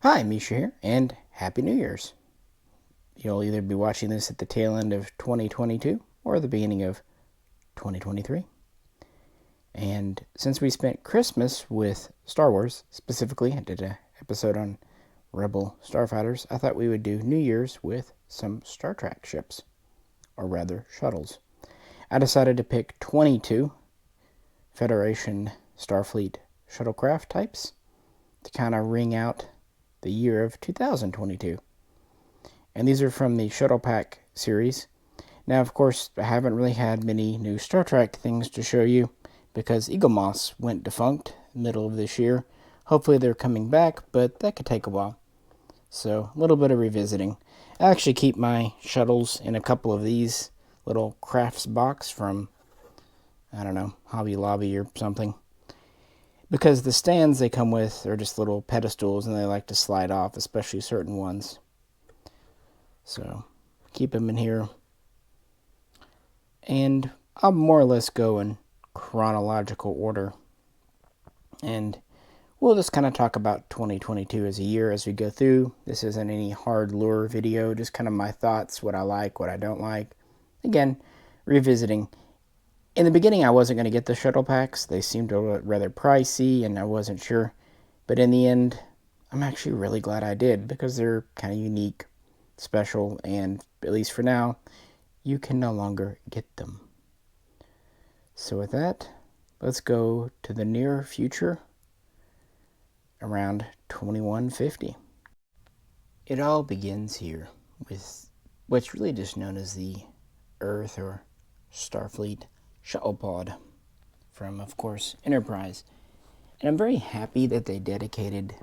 Hi, Misha here, and Happy New Year's. You'll either be watching this at the tail end of 2022 or the beginning of 2023. And since we spent Christmas with Star Wars, specifically, I did an episode on Rebel Starfighters, I thought we would do New Year's with some Star Trek ships, or rather, shuttles. I decided to pick 22 Federation Starfleet shuttlecraft types to kind of ring out the year of 2022. And these are from the Shuttle Pack series. Now, of course, I haven't really had many new Star Trek things to show you because Eaglemoss went defunct middle of this year. Hopefully they're coming back, but that could take a while. So, a little bit of revisiting. I actually keep my shuttles in a couple of these little crafts box from, I don't know, Hobby Lobby or something. Because the stands they come with are just little pedestals and they like to slide off, especially certain ones. So, keep them in here. And I'll more or less go in chronological order. And we'll just kind of talk about 2022 as a year as we go through. This isn't any hard lore video, just kind of my thoughts, what I like, what I don't like. Again, revisiting. In the beginning, I wasn't going to get the shuttle packs. They seemed rather pricey, and I wasn't sure. But in the end, I'm actually really glad I did, because they're kind of unique, special, and at least for now, you can no longer get them. So with that, let's go to the near future, around 2150. It all begins here with what's really just known as the Earth or Starfleet Shuttle pod from, of course, Enterprise. And I'm very happy that they dedicated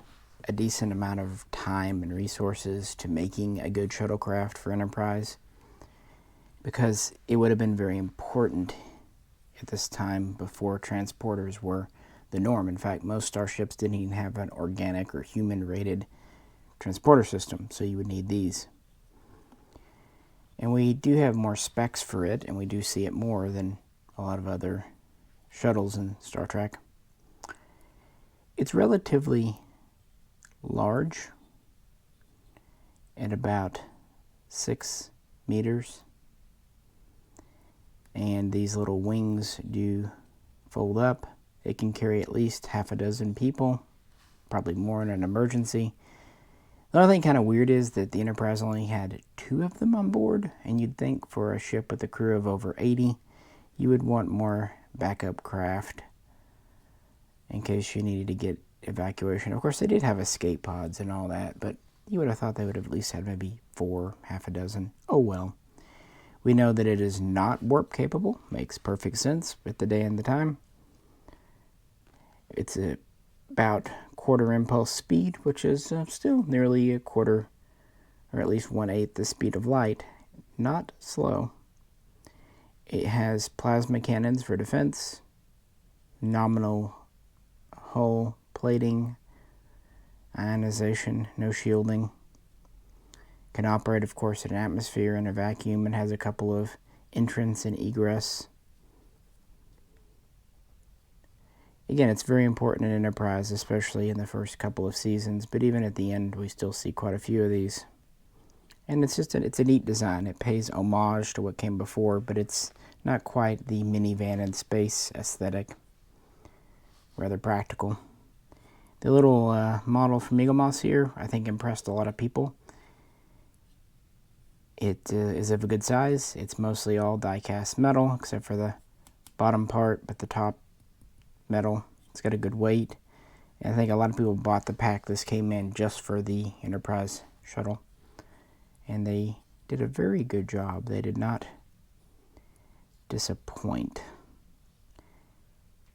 a decent amount of time and resources to making a good shuttlecraft for Enterprise, because it would have been very important at this time before transporters were the norm. In fact, most starships didn't even have an organic or human-rated transporter system, so you would need these. And we do have more specs for it, and we do see it more than a lot of other shuttles in Star Trek. It's relatively large at about 6 meters. And these little wings do fold up. It can carry at least half a dozen people, probably more in an emergency. The other thing kind of weird is that the Enterprise only had 2 of them on board, and you'd think for a ship with a crew of over 80, you would want more backup craft in case you needed to get evacuation. Of course, they did have escape pods and all that, but you would have thought they would have at least had maybe 4, half a dozen. Oh well. We know that it is not warp capable. Makes perfect sense with the day and the time. It's about quarter impulse speed, which is still nearly a quarter, or at least 1/8 the speed of light. Not slow. It has plasma cannons for defense, nominal hull plating, ionization, no shielding. Can operate, of course, in an atmosphere and a vacuum, and has a couple of entrance and egress. Again, it's very important in Enterprise, especially in the first couple of seasons, but even at the end, we still see quite a few of these. And it's a neat design. It pays homage to what came before, but it's not quite the minivan in space aesthetic. Rather practical. The little model from Eaglemoss here, I think, impressed a lot of people. It is of a good size. It's mostly all die-cast metal, except for the bottom part, but the top metal. It's got a good weight. And I think a lot of people bought the pack this came in just for the Enterprise shuttle. And they did a very good job. They did not disappoint.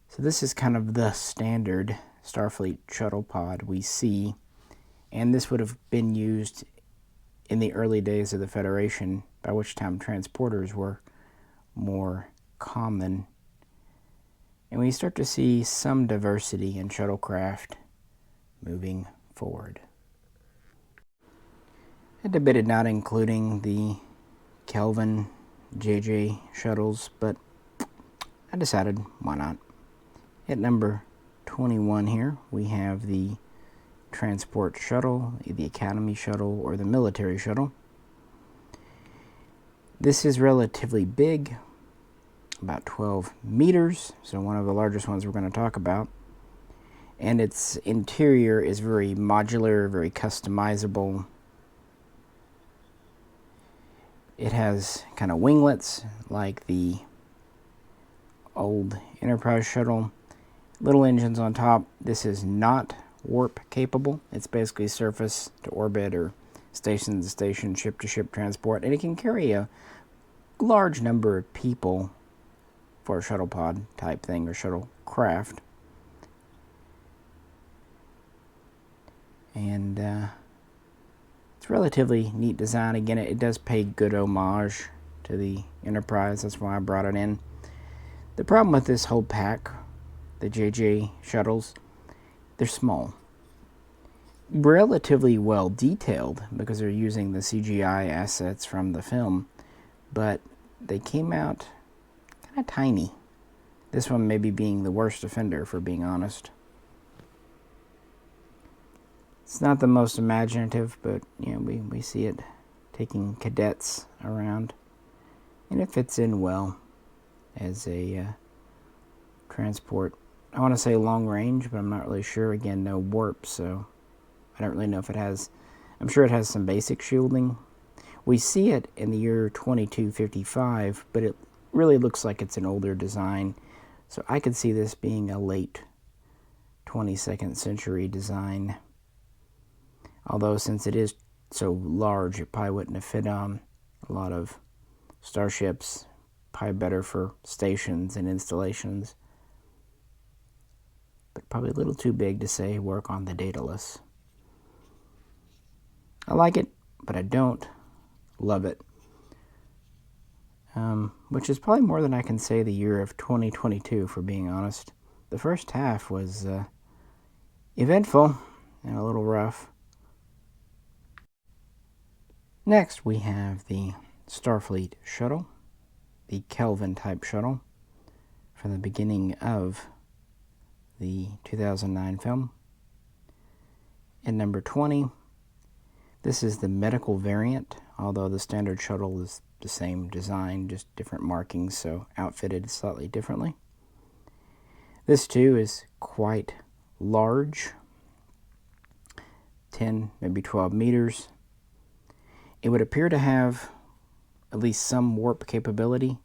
So this is kind of the standard Starfleet shuttle pod we see. And this would have been used in the early days of the Federation, by which time transporters were more common. And we start to see some diversity in shuttlecraft moving forward. I debated not including the Kelvin JJ shuttles, but I decided why not. At number 21 here, we have the transport shuttle, the Academy shuttle or the military shuttle. This is relatively big, about 12 meters, so one of the largest ones we're going to talk about. And its interior is very modular, very customizable. It has kind of winglets like the old Enterprise shuttle. Little engines on top. This is not warp capable. It's basically surface to orbit or station to station, ship to ship transport, and it can carry a large number of people for a shuttle pod type thing or shuttle craft. And it's relatively neat design. Again, it does pay good homage to the Enterprise. That's why I brought it in. The problem with this whole pack, the JJ shuttles, they're small. Relatively well detailed because they're using the CGI assets from the film, but they came out kind of tiny. This one maybe being the worst offender, for being honest. It's not the most imaginative, but you know, we see it taking cadets around, and it fits in well as a transport. I want to say long range, but I'm not really sure. Again, no warp, so I don't really know if it has. I'm sure it has some basic shielding. We see it in the year 2255, but it really looks like it's an older design. So I could see this being a late 22nd century design. Although since it is so large, it probably wouldn't have fit on a lot of starships. Probably better for stations and installations. But probably a little too big to say work on the Daedalus. I like it, but I don't love it. Which is probably more than I can say the year of 2022, for being honest. The first half was eventful and a little rough. Next, we have the Starfleet shuttle, the Kelvin type shuttle from the beginning of the 2009 film. And number 20, this is the medical variant, although the standard shuttle is the same design, just different markings, so outfitted slightly differently. This too is quite large, 10, maybe 12 meters. It would appear to have at least some warp capability,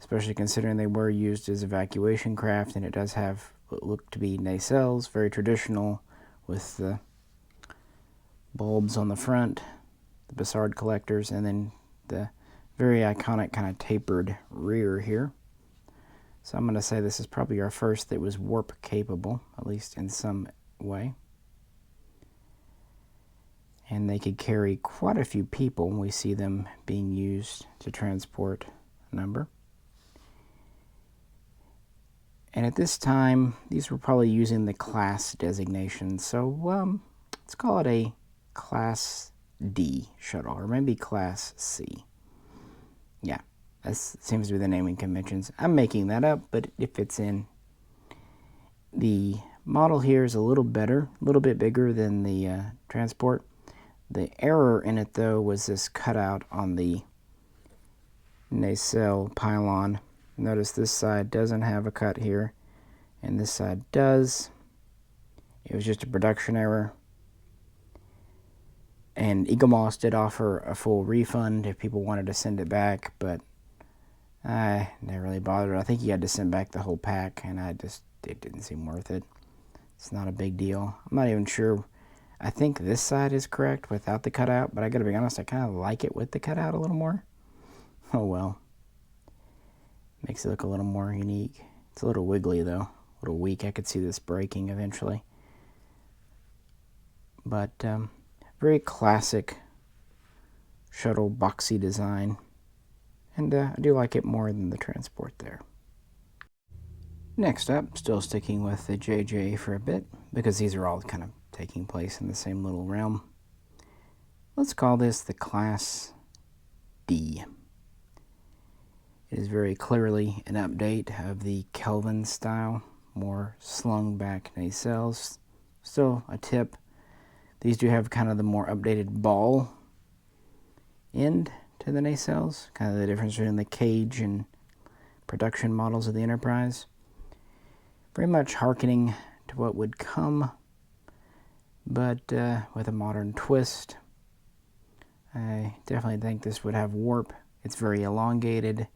especially considering they were used as evacuation craft, and it does have what look to be nacelles, very traditional, with the bulbs on the front, the Bassard collectors, and then the very iconic kind of tapered rear here. So I'm going to say this is probably our first that was warp capable, at least in some way. And they could carry quite a few people. We see them being used to transport a number. And at this time, these were probably using the class designation. So let's call it a Class D shuttle, or maybe Class C. Yeah, that seems to be the naming conventions. I'm making that up, but it fits in. The model here is a little better, a little bit bigger than the transport. The error in it, though, was this cutout on the nacelle pylon. Notice this side doesn't have a cut here, and this side does. It was just a production error. And Eaglemoss did offer a full refund if people wanted to send it back, but I never really bothered. I think you had to send back the whole pack, and it didn't seem worth it. It's not a big deal. I'm not even sure. I think this side is correct without the cutout, but I gotta be honest, I kind of like it with the cutout a little more. Oh well. Makes it look a little more unique. It's a little wiggly though, a little weak. I could see this breaking eventually. But very classic shuttle boxy design, and I do like it more than the transport there. Next up, still sticking with the JJ for a bit, because these are all kind of taking place in the same little realm. Let's call this the Class D. It is very clearly an update of the Kelvin style, more slung back nacelles, still a tip. These do have kind of the more updated ball end to the nacelles, kind of the difference between the cage and production models of the Enterprise. Very much hearkening to what would come, but with a modern twist. I definitely think this would have warp. It's very elongated.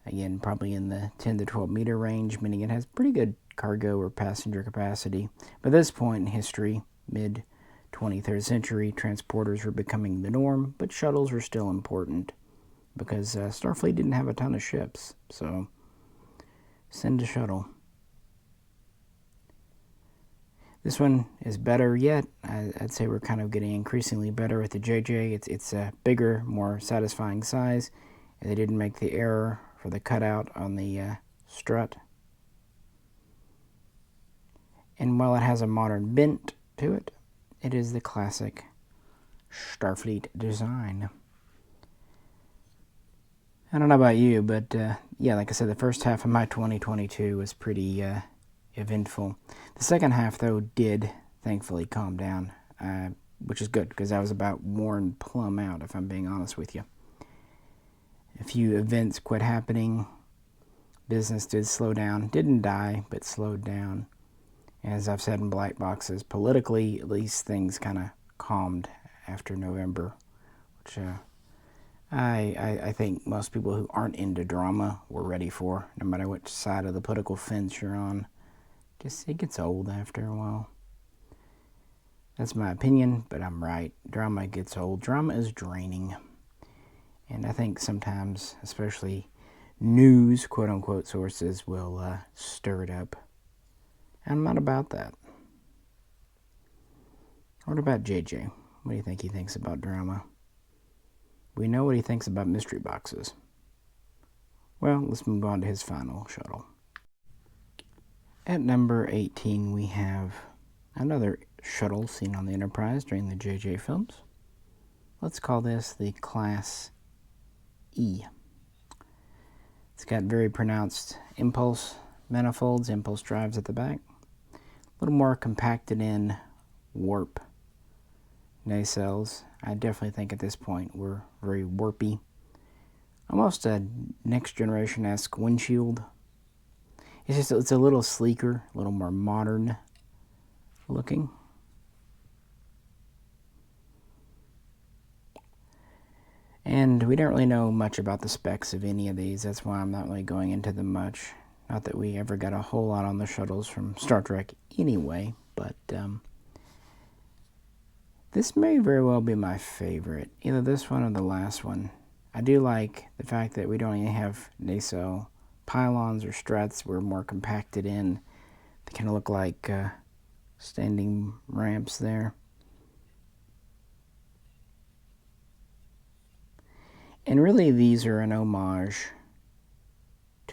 Again, probably in the 10 to 12 meter range, meaning it has pretty good cargo or passenger capacity. But at this point in history, mid-23rd century, transporters were becoming the norm, but shuttles were still important because Starfleet didn't have a ton of ships, so send a shuttle. This one is better yet. I'd say we're kind of getting increasingly better with the JJ. It's a bigger, more satisfying size, and they didn't make the error for the cutout on the strut. And while it has a modern bent to it, it is the classic Starfleet design. I don't know about you, but yeah, like I said, the first half of my 2022 was pretty eventful. The second half, though, did thankfully calm down, which is good, because I was about worn plumb out, if I'm being honest with you. A few events quit happening. Business did slow down. Didn't die, but slowed down. As I've said in Black Boxes, politically, at least things kind of calmed after November, which I think most people who aren't into drama were ready for, no matter which side of the political fence you're on. Just, it gets old after a while. That's my opinion, but I'm right. Drama gets old. Drama is draining. And I think sometimes, especially news, quote-unquote, sources will stir it up. I'm not about that. What about JJ? What do you think he thinks about drama? We know what he thinks about mystery boxes. Well, let's move on to his final shuttle. At number 18, we have another shuttle seen on the Enterprise during the JJ films. Let's call this the Class E. It's got very pronounced impulse manifolds, impulse drives at the back. A little more compacted in warp nacelles. I definitely think at this point we're very warpy. Almost a next generation-esque windshield. It's a little sleeker, a little more modern looking. And we don't really know much about the specs of any of these. That's why I'm not really going into them much. Not that we ever got a whole lot on the shuttles from Star Trek anyway, but this may very well be my favorite. Either this one or the last one. I do like the fact that we don't even have nacelle pylons or struts. We're more compacted in. They kind of look like standing ramps there. And really, these are an homage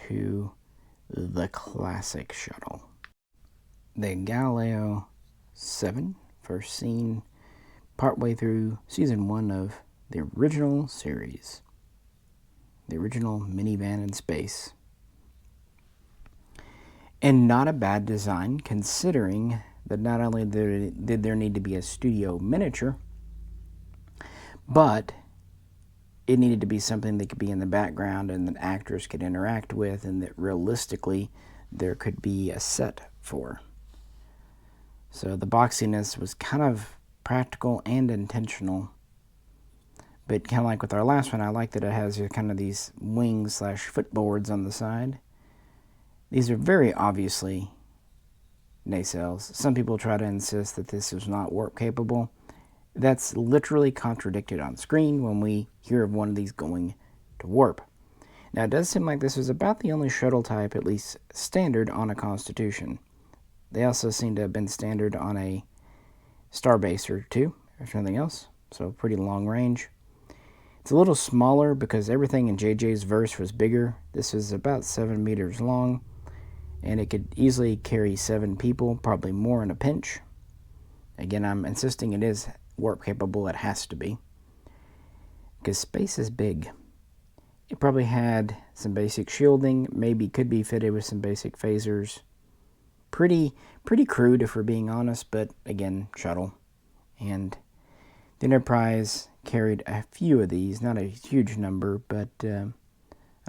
to the classic shuttle. The Galileo 7, first seen partway through season 1 of the original series. The original minivan in space. And not a bad design, considering that not only did there need to be a studio miniature, but it needed to be something that could be in the background and that actors could interact with, and that realistically there could be a set for. So the boxiness was kind of practical and intentional. But kind of like with our last one, I like that it has kind of these wings / footboards on the side. These are very obviously nacelles. Some people try to insist that this is not warp capable. That's literally contradicted on screen when we hear of one of these going to warp. Now, it does seem like this is about the only shuttle type, at least standard, on a Constitution. They also seem to have been standard on a Starbase or two, if nothing else, so pretty long range. It's a little smaller because everything in JJ's verse was bigger. This is about 7 meters long, and it could easily carry 7 people, probably more in a pinch. Again, I'm insisting it is warp capable. It has to be, because space is big. It probably had some basic shielding, maybe could be fitted with some basic phasers. Pretty Pretty crude if we're being honest, but again, shuttle. And the Enterprise carried a few of these, not a huge number, but I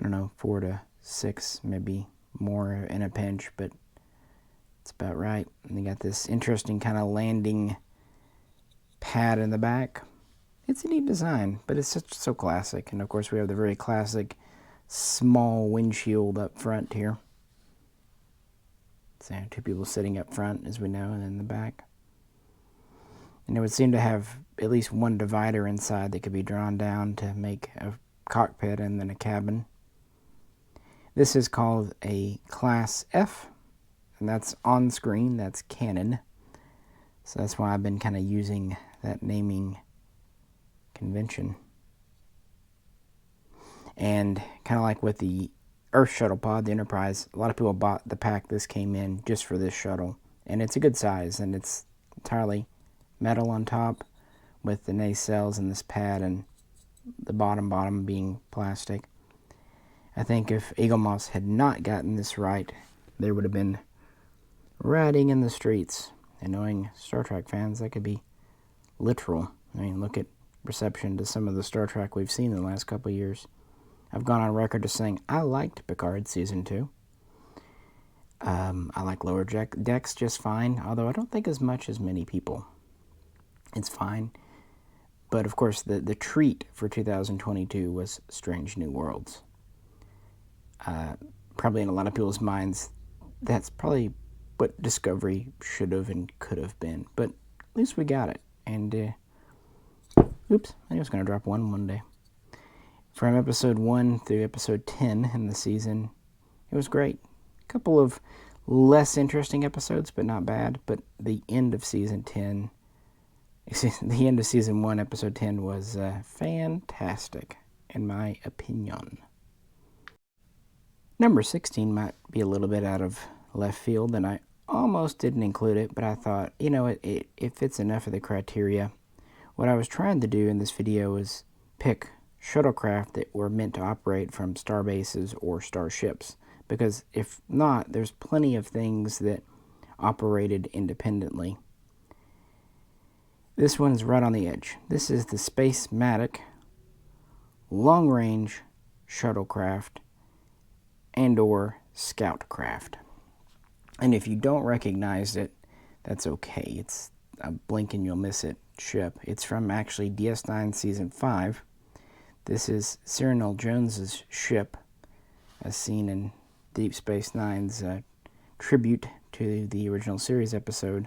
don't know, 4 to 6, maybe more in a pinch, but it's about right. And they got this interesting kind of landing pad in the back. It's a neat design, but it's so classic. And of course, we have the very classic small windshield up front here. So 2 people sitting up front, as we know, and in the back. And it would seem to have at least one divider inside that could be drawn down to make a cockpit and then a cabin. This is called a Class F, and that's on screen, that's canon. So that's why I've been kind of using that naming convention. And kind of like with the Earth shuttle pod, the Enterprise, a lot of people bought the pack this came in just for this shuttle. And it's a good size, and it's entirely metal on top with the nacelles and this pad, and the bottom being plastic. I think if Eaglemoss had not gotten this right, there would have been rioting in the streets. And knowing Star Trek fans, that could be literal. I mean, look at reception to some of the Star Trek we've seen in the last couple of years. I've gone on record as saying I liked Picard Season 2. I like Lower Decks just fine, although I don't think as much as many people. It's fine. But of course, the treat for 2022 was Strange New Worlds. Probably in a lot of people's minds, that's probably what Discovery should have and could have been. But at least we got it. And, oops, I was going to drop one day. From episode 1 through episode 10 in the season, it was great. A couple of less interesting episodes, but not bad. But the end of season 10, the end of season 1, episode 10 was fantastic, in my opinion. Number 16 might be a little bit out of left field, and I almost didn't include it, but I thought, you know, it fits enough of the criteria. What I was trying to do in this video was pick shuttlecraft that were meant to operate from star bases or starships, because if not, there's plenty of things that operated independently. This one's right on the edge. This is the Space-Matic long-range shuttlecraft and or scoutcraft. And if you don't recognize it, that's okay. It's a blink and you'll miss it ship. It's from actually DS9 Season 5. This is Cyrano Jones's ship, as seen in Deep Space Nine's tribute to the original series episode.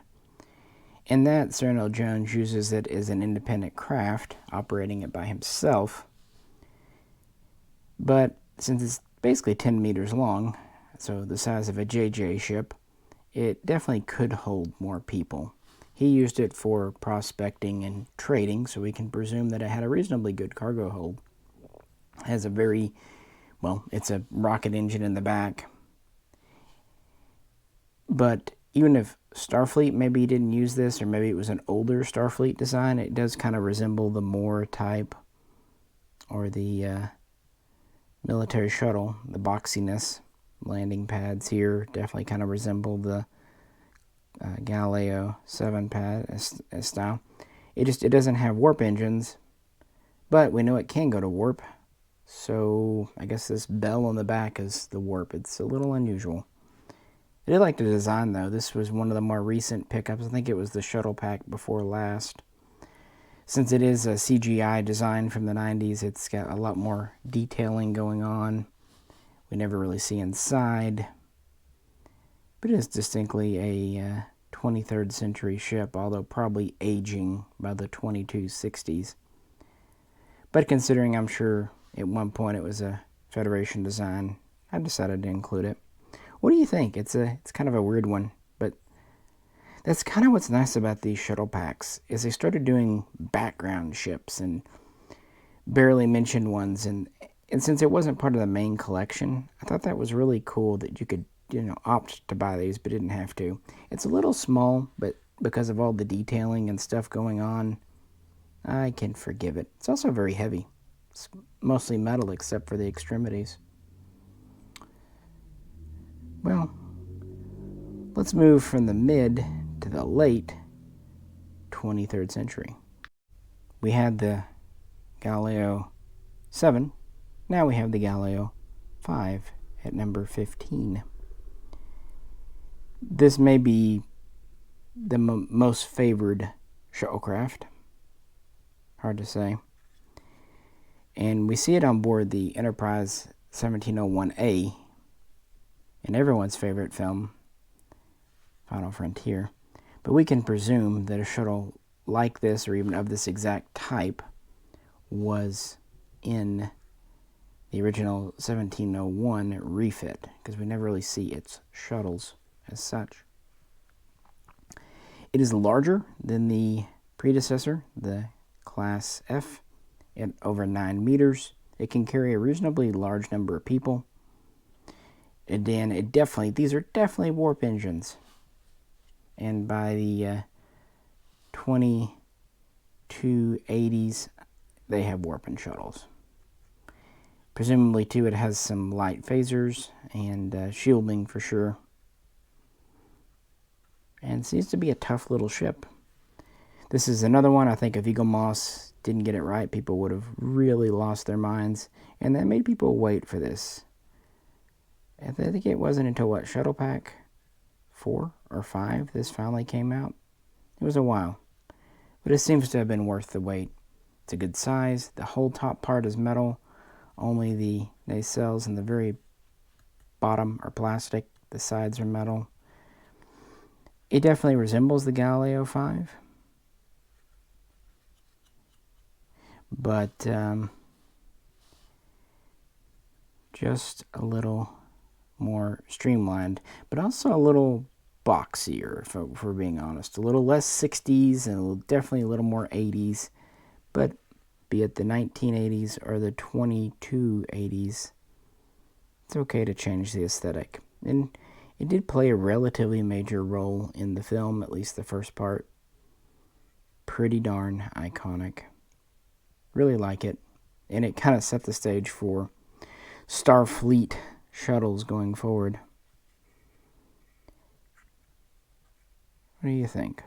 In that, Cyrano Jones uses it as an independent craft, operating it by himself. But since it's basically 10 meters long, so the size of a JJ ship, it definitely could hold more people. He used it for prospecting and trading, so we can presume that it had a reasonably good cargo hold. It has a very, well, it's a rocket engine in the back. But even if Starfleet maybe didn't use this, or maybe it was an older Starfleet design, it does kind of resemble the Moore type, or the military shuttle, the boxiness. Landing pads here definitely kind of resemble the Galileo 7 pad style. It doesn't have warp engines, but we know it can go to warp. So I guess this bell on the back is the warp. It's a little unusual. I did like the design though. This was one of the more recent pickups. I think it was the shuttle pack before last. Since it is a CGI design from the 90s, it's got a lot more detailing going on. We never really see inside. But it is distinctly a 23rd century ship, although probably aging by the 2260s. But considering I'm sure at one point it was a Federation design, I decided to include it. What do you think? It's kind of a weird one, but that's kind of what's nice about these shuttle packs, is they started doing background ships and barely mentioned ones, and since it wasn't part of the main collection, I thought that was really cool that you could, you know, opt to buy these but didn't have to. It's a little small, but because of all the detailing and stuff going on, I can forgive it. It's also very heavy. It's mostly metal except for the extremities. Well, Let's move from the mid to the late 23rd century. We had the Galileo 7. Now we have the Galileo 5 at number 15. This may be the most favored shuttlecraft. Hard to say. And we see it on board the Enterprise 1701A in everyone's favorite film, Final Frontier. But we can presume that a shuttle like this, or even of this exact type, was in the original 1701 refit, because we never really see its shuttles as such. It is larger than the predecessor, the Class F, at over 9 meters. It can carry a reasonably large number of people. And then these are definitely warp engines. And by the 2280s, they have warp-in shuttles. Presumably, too, it has some light phasers and shielding for sure. And it seems to be a tough little ship. This is another one, I think, if Eaglemoss didn't get it right, people would have really lost their minds. And that made people wait for this. I think it wasn't until, what, Shuttle Pack 4 or 5 this finally came out. It was a while. But it seems to have been worth the wait. It's a good size. The whole top part is metal. Only the nacelles and the very bottom are plastic. The sides are metal. It definitely resembles the Galileo 5. But just a little more streamlined, but also a little boxier, if we're being honest. A little less 60s and definitely a little more 80s. But be it the 1980s or the 2280s, it's okay to change the aesthetic. And it did play a relatively major role in the film, at least the first part. Pretty darn iconic. Really like it. And it kind of set the stage for Starfleet shuttles going forward. What do you think?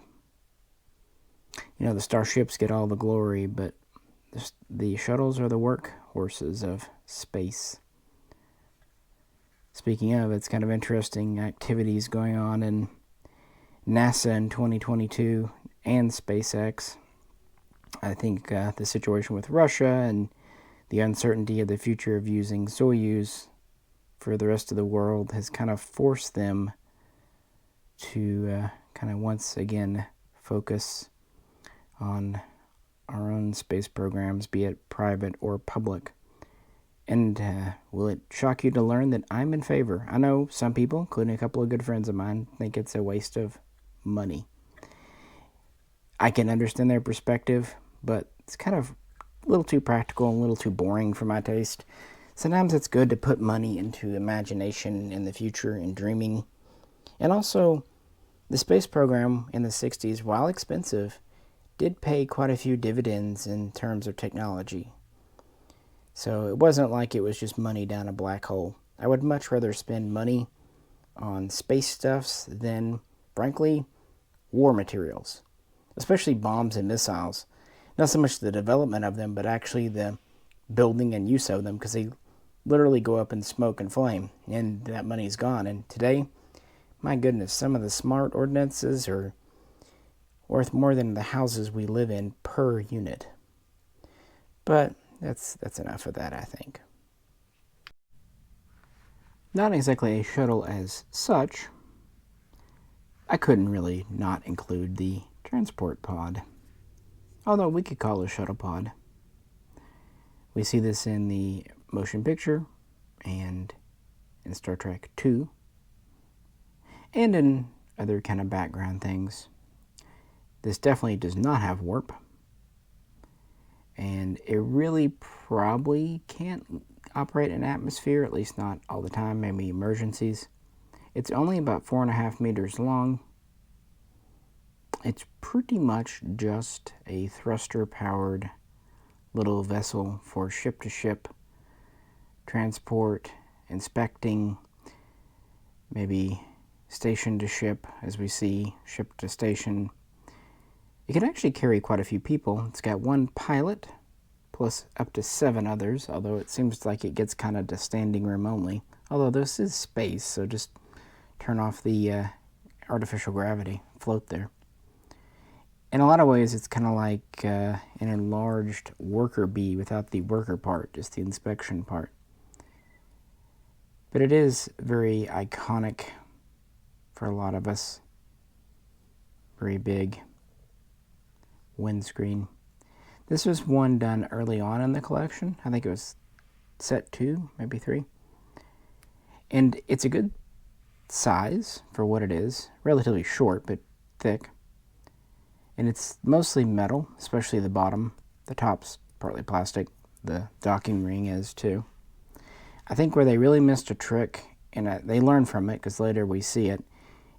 You know, the starships get all the glory, but the shuttles are the workhorses of space. Speaking of, it's kind of interesting activities going on in NASA in 2022 and SpaceX. I think the situation with Russia and the uncertainty of the future of using Soyuz for the rest of the world has kind of forced them to kind of once again focus on our own space programs, be it private or public. And will it shock you to learn that I'm in favor? I know some people, including a couple of good friends of mine, think it's a waste of money. I can understand their perspective, but it's kind of a little too practical and a little too boring for my taste. Sometimes it's good to put money into imagination in the future and dreaming. And also, the space program in the 60s, while expensive, did pay quite a few dividends in terms of technology. So it wasn't like it was just money down a black hole. I would much rather spend money on space stuffs than, frankly, war materials, especially bombs and missiles. Not so much the development of them, but actually the building and use of them, because they literally go up in smoke and flame, and that money's gone. And today, my goodness, some of the smart ordinances are worth more than the houses we live in per unit. But that's enough of that, I think. Not exactly a shuttle as such. I couldn't really not include the transport pod, although we could call it a shuttle pod. We see this in the motion picture and in Star Trek II, and in other kind of background things. This definitely does not have warp, and it really probably can't operate in atmosphere, at least not all the time, maybe emergencies. It's only about 4.5 meters long. It's pretty much just a thruster-powered little vessel for ship-to-ship transport, inspecting, maybe station to ship, as we see, ship to station. It can actually carry quite a few people. It's got one pilot, plus up to 7 others, although it seems like it gets kind of to standing room only. Although this is space, so just turn off the artificial gravity, float there. In a lot of ways, it's kind of like an enlarged worker bee without the worker part, just the inspection part. But it is very iconic for a lot of us. Very big windscreen. This was one done early on in the collection. I think it was set 2, maybe 3. And it's a good size for what it is. Relatively short, but thick. And it's mostly metal, especially the bottom. The top's partly plastic. The docking ring is too. I think where they really missed a trick, and they learned from it because later we see it,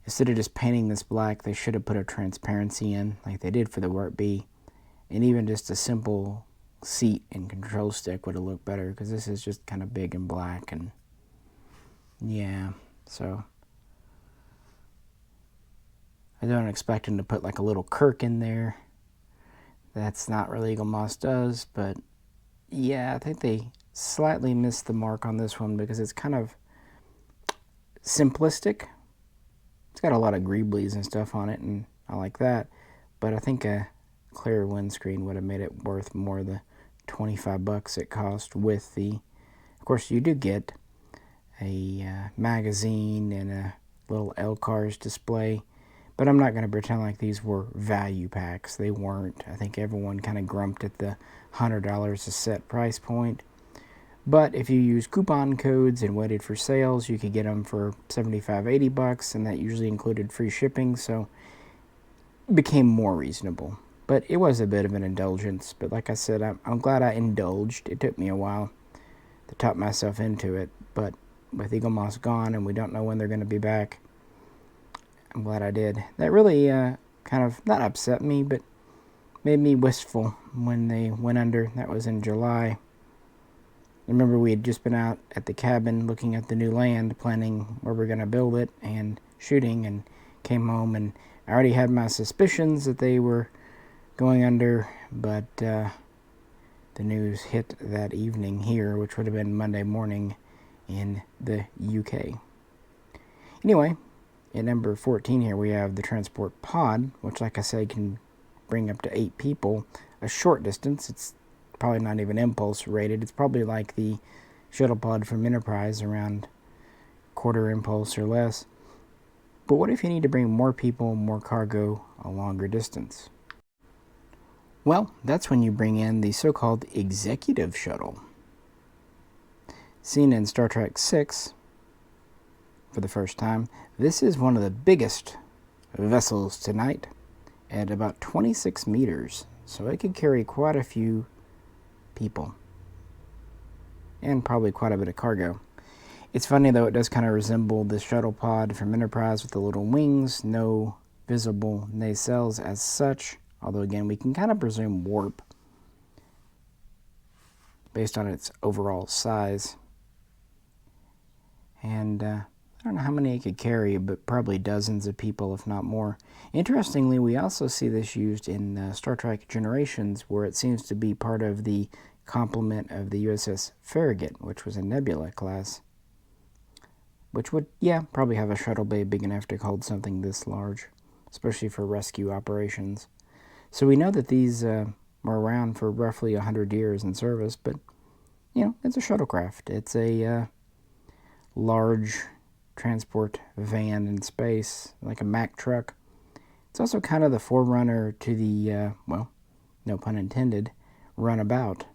instead of just painting this black, they should have put a transparency in like they did for the Warp B. And even just a simple seat and control stick would have looked better because this is just kind of big and black. And yeah, so I don't expect him to put like a little Kirk in there. That's not what Eaglemoss does, but yeah, I think they slightly missed the mark on this one because it's kind of simplistic. It's got a lot of greeblies and stuff on it, and I like that, but I think a clear windscreen would have made it worth more the $25 it cost with the, of course you do get a magazine and a little LCARS display. But I'm not going to pretend like these were value packs. They weren't. I think everyone kind of grumped at the $100 a set price point. But if you use coupon codes and waited for sales, you could get them for $75, $80, and that usually included free shipping, so it became more reasonable. But it was a bit of an indulgence. But like I said, I'm glad I indulged. It took me a while to talk myself into it. But with Eaglemoss gone and we don't know when they're going to be back, I'm glad I did. That really kind of, not upset me, but made me wistful when they went under. That was in July. I remember we had just been out at the cabin looking at the new land, planning where we're going to build it and shooting, and came home and I already had my suspicions that they were going under, but the news hit that evening here, which would have been Monday morning in the UK. Anyway, at number 14 here we have the transport pod, which like I said can bring up to 8 people. A short distance. It's probably not even impulse rated. It's probably like the shuttle pod from Enterprise, around quarter impulse or less. But what if you need to bring more people, more cargo, a longer distance? Well, that's when you bring in the so-called executive shuttle. Seen in Star Trek VI for the first time, this is one of the biggest vessels tonight at about 26 meters, so it could carry quite a few people and probably quite a bit of cargo. It's funny though, it does kind of resemble the shuttle pod from Enterprise with the little wings, no visible nacelles as such, although again we can kind of presume warp based on its overall size. And I don't know how many it could carry, but probably dozens of people, if not more. Interestingly, we also see this used in Star Trek Generations, where it seems to be part of the complement of the USS Farragut, which was a Nebula class. Which would, yeah, probably have a shuttle bay big enough to hold something this large, especially for rescue operations. So we know that these were around for roughly 100 years in service, but, you know, it's a shuttlecraft. It's a large transport van in space, like a Mack truck. It's also kind of the forerunner to the, well, no pun intended, Runabout.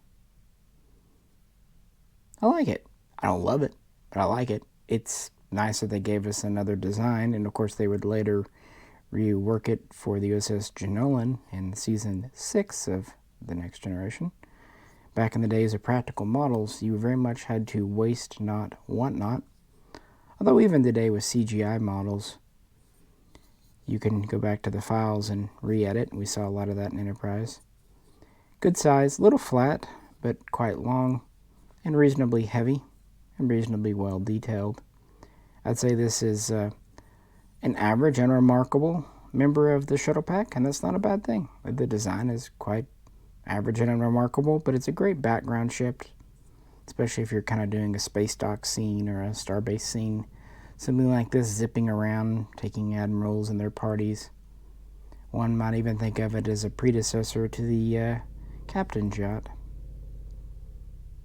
I like it. I don't love it, but I like it. It's nice that they gave us another design, and of course they would later rework it for the USS Jenolan in Season 6 of The Next Generation. Back in the days of practical models, you very much had to waste not, want not. Although even today with CGI models, you can go back to the files and re-edit. We saw a lot of that in Enterprise. Good size, little flat, but quite long, and reasonably heavy, and reasonably well detailed. I'd say this is an average, unremarkable member of the shuttle pack, and that's not a bad thing. The design is quite average and unremarkable, but it's a great background ship, especially if you're kind of doing a space dock scene or a starbase scene. Something like this, zipping around, taking admirals and their parties. One might even think of it as a predecessor to the captain's yacht.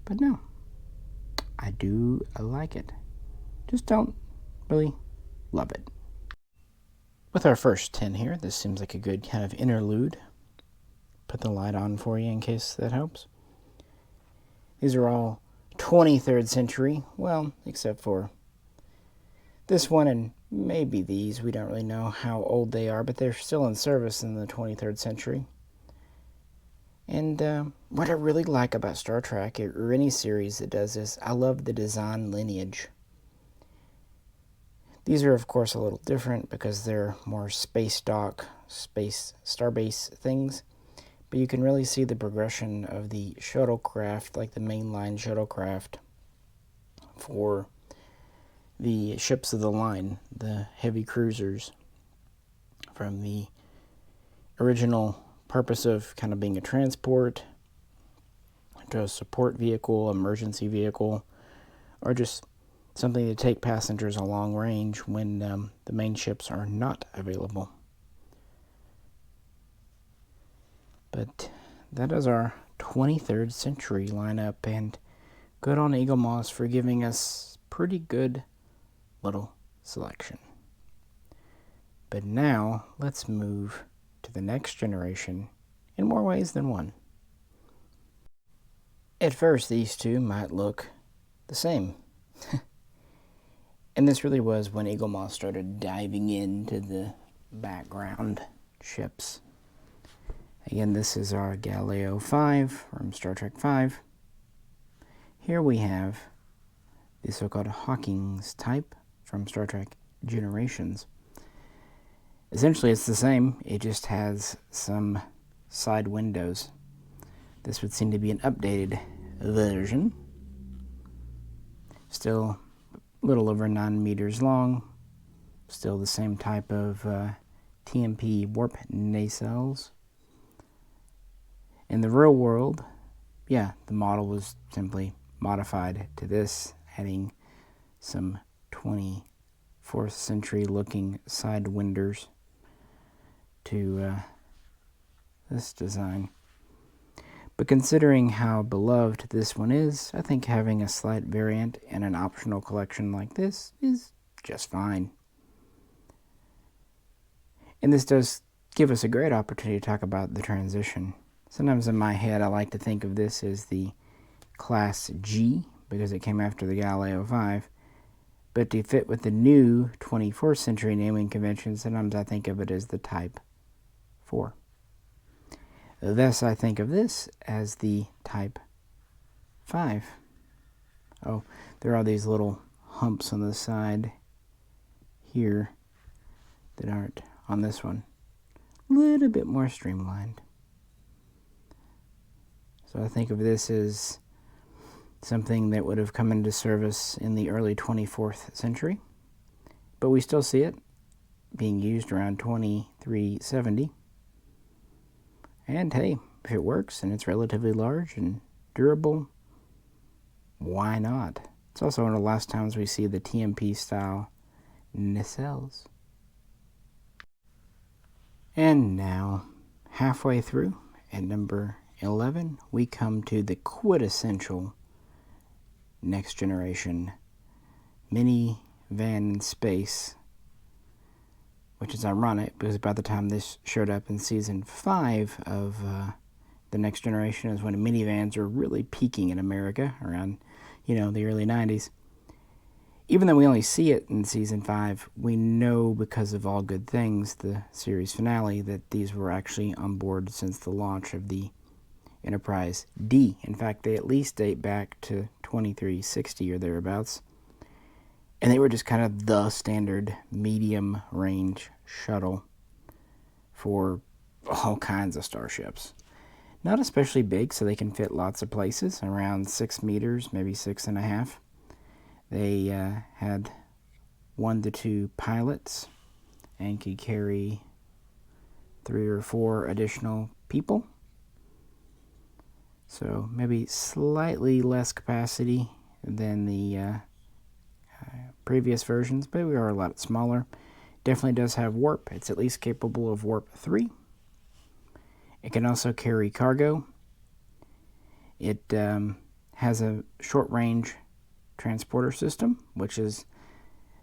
But no, I do like it. Just don't really love it. With our first 10 here, this seems like a good kind of interlude. Put the light on for you in case that helps. These are all 23rd century, well, except for this one and maybe these. We don't really know how old they are, but they're still in service in the 23rd century. And what I really like about Star Trek, or any series that does this, I love the design lineage. These are, of course, a little different because they're more space dock, starbase things. But you can really see the progression of the shuttlecraft, like the mainline shuttlecraft, for the ships of the line, the heavy cruisers, from the original purpose of kind of being a transport to a support vehicle, emergency vehicle, or just something to take passengers a long range when the main ships are not available. But that is our 23rd century lineup, and good on Eaglemoss for giving us pretty good little selection. But now let's move to the next generation in more ways than one. At first, these two might look the same. And this really was when Eaglemoss started diving into the background ships. Again, this is our Galileo 5 from Star Trek 5. Here we have the so-called Hawking's type from Star Trek Generations. Essentially, it's the same. It just has some side windows. This would seem to be an updated version. Still a little over 9 meters long. Still the same type of TMP warp nacelles. In the real world, yeah, the model was simply modified to this, adding some 24th century looking side winders to this design. But considering how beloved this one is, I think having a slight variant and an optional collection like this is just fine. And this does give us a great opportunity to talk about the transition. Sometimes in my head I like to think of this as the Class G, because it came after the Galileo 5. But to fit with the new 24th century naming convention, sometimes I think of it as the Type 4. Thus, I think of this as the Type 5. Oh, there are these little humps on the side here that aren't on this one. A little bit more streamlined. So I think of this as something that would have come into service in the early 24th century. But we still see it being used around 2370. And hey, if it works and it's relatively large and durable, why not? It's also one of the last times we see the TMP style nacelles. And now, halfway through, at number 11, we come to the quintessential next generation minivan in space, which is ironic because by the time this showed up in season 5 of the next generation is when minivans are really peaking in America around, the early 90s. Even though we only see it in season 5, we know because of All Good Things, the series finale, that these were actually on board since the launch of the Enterprise D. In fact, they at least date back to 2360 or thereabouts. And they were just kind of the standard medium-range shuttle for all kinds of starships. Not especially big, so they can fit lots of places, around 6 meters, maybe 6.5. They had 1 to 2 pilots, and could carry 3 or 4 additional people. So maybe slightly less capacity than the previous versions, but we are a lot smaller. Definitely does have warp. It's at least capable of warp 3. It can also carry cargo. It has a short-range transporter system, which is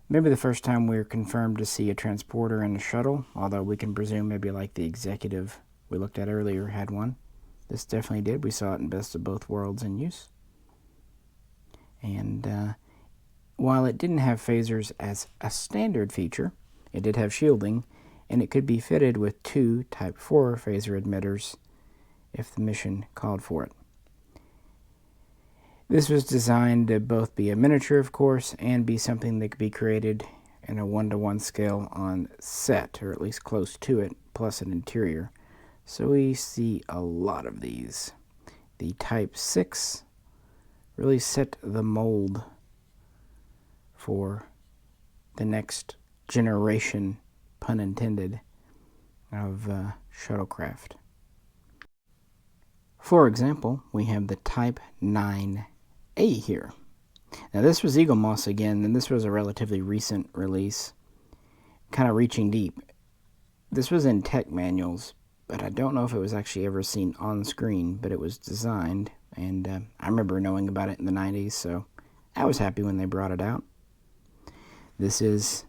maybe the first time we're confirmed to see a transporter in a shuttle, although we can presume maybe like the executive we looked at earlier had one. This definitely did. We saw it in Best of Both Worlds in use. And while it didn't have phasers as a standard feature, it did have shielding, and it could be fitted with 2 Type 4 phaser emitters if the mission called for it. This was designed to both be a miniature, of course, and be something that could be created in a 1-to-1 scale on set, or at least close to it, plus an interior. So we see a lot of these. The Type 6 really set the mold for the next generation, pun intended, of shuttlecraft. For example, we have the Type 9A here. Now this was Eaglemoss again, and this was a relatively recent release, kind of reaching deep. This was in tech manuals, but I don't know if it was actually ever seen on screen, but it was designed, and I remember knowing about it in the 90s, so I was happy when they brought it out. This is,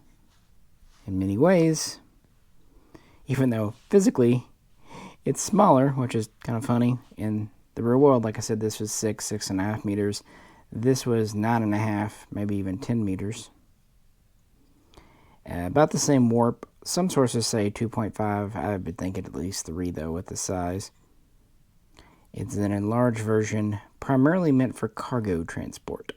in many ways, even though physically it's smaller, which is kind of funny. In the real world, like I said, this was 6.5 meters. This was 9.5, maybe even 10 meters. About the same warp. Some sources say 2.5. I would think at least 3, though, with the size. It's an enlarged version, primarily meant for cargo transport.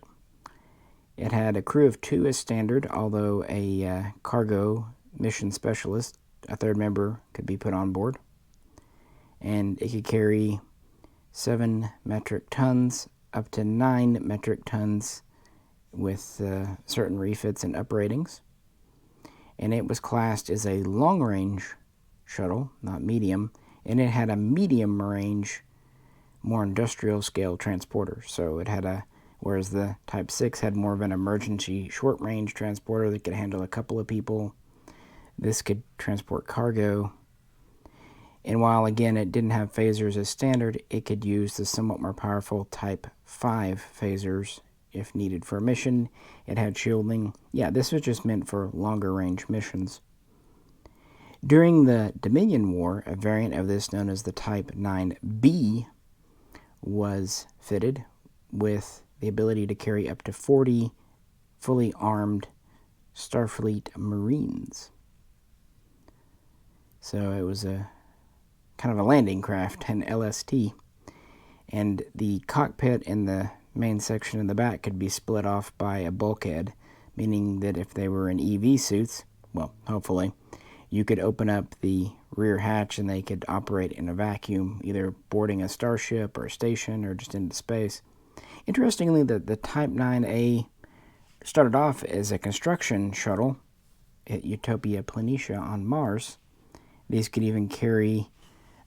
It had a crew of 2 as standard, although a cargo mission specialist, a 3rd member, could be put on board. And it could carry 7 metric tons up to 9 metric tons with certain refits and upratings. And it was classed as a long-range shuttle, not medium, and it had a medium-range, more industrial-scale transporter. So it had whereas the Type 6 had more of an emergency short-range transporter that could handle a couple of people, this could transport cargo. And while, again, it didn't have phasers as standard, it could use the somewhat more powerful Type 5 phasers if needed for a mission. It had shielding. Yeah, this was just meant for longer range missions. During the Dominion War, a variant of this known as the Type 9B was fitted with the ability to carry up to 40 fully armed Starfleet Marines. So it was a kind of a landing craft, an LST, and the cockpit and the main section in the back could be split off by a bulkhead, meaning that if they were in EV suits, well, hopefully, you could open up the rear hatch and they could operate in a vacuum, either boarding a starship or a station or just into space. Interestingly, the Type 9A started off as a construction shuttle at Utopia Planitia on Mars. These could even carry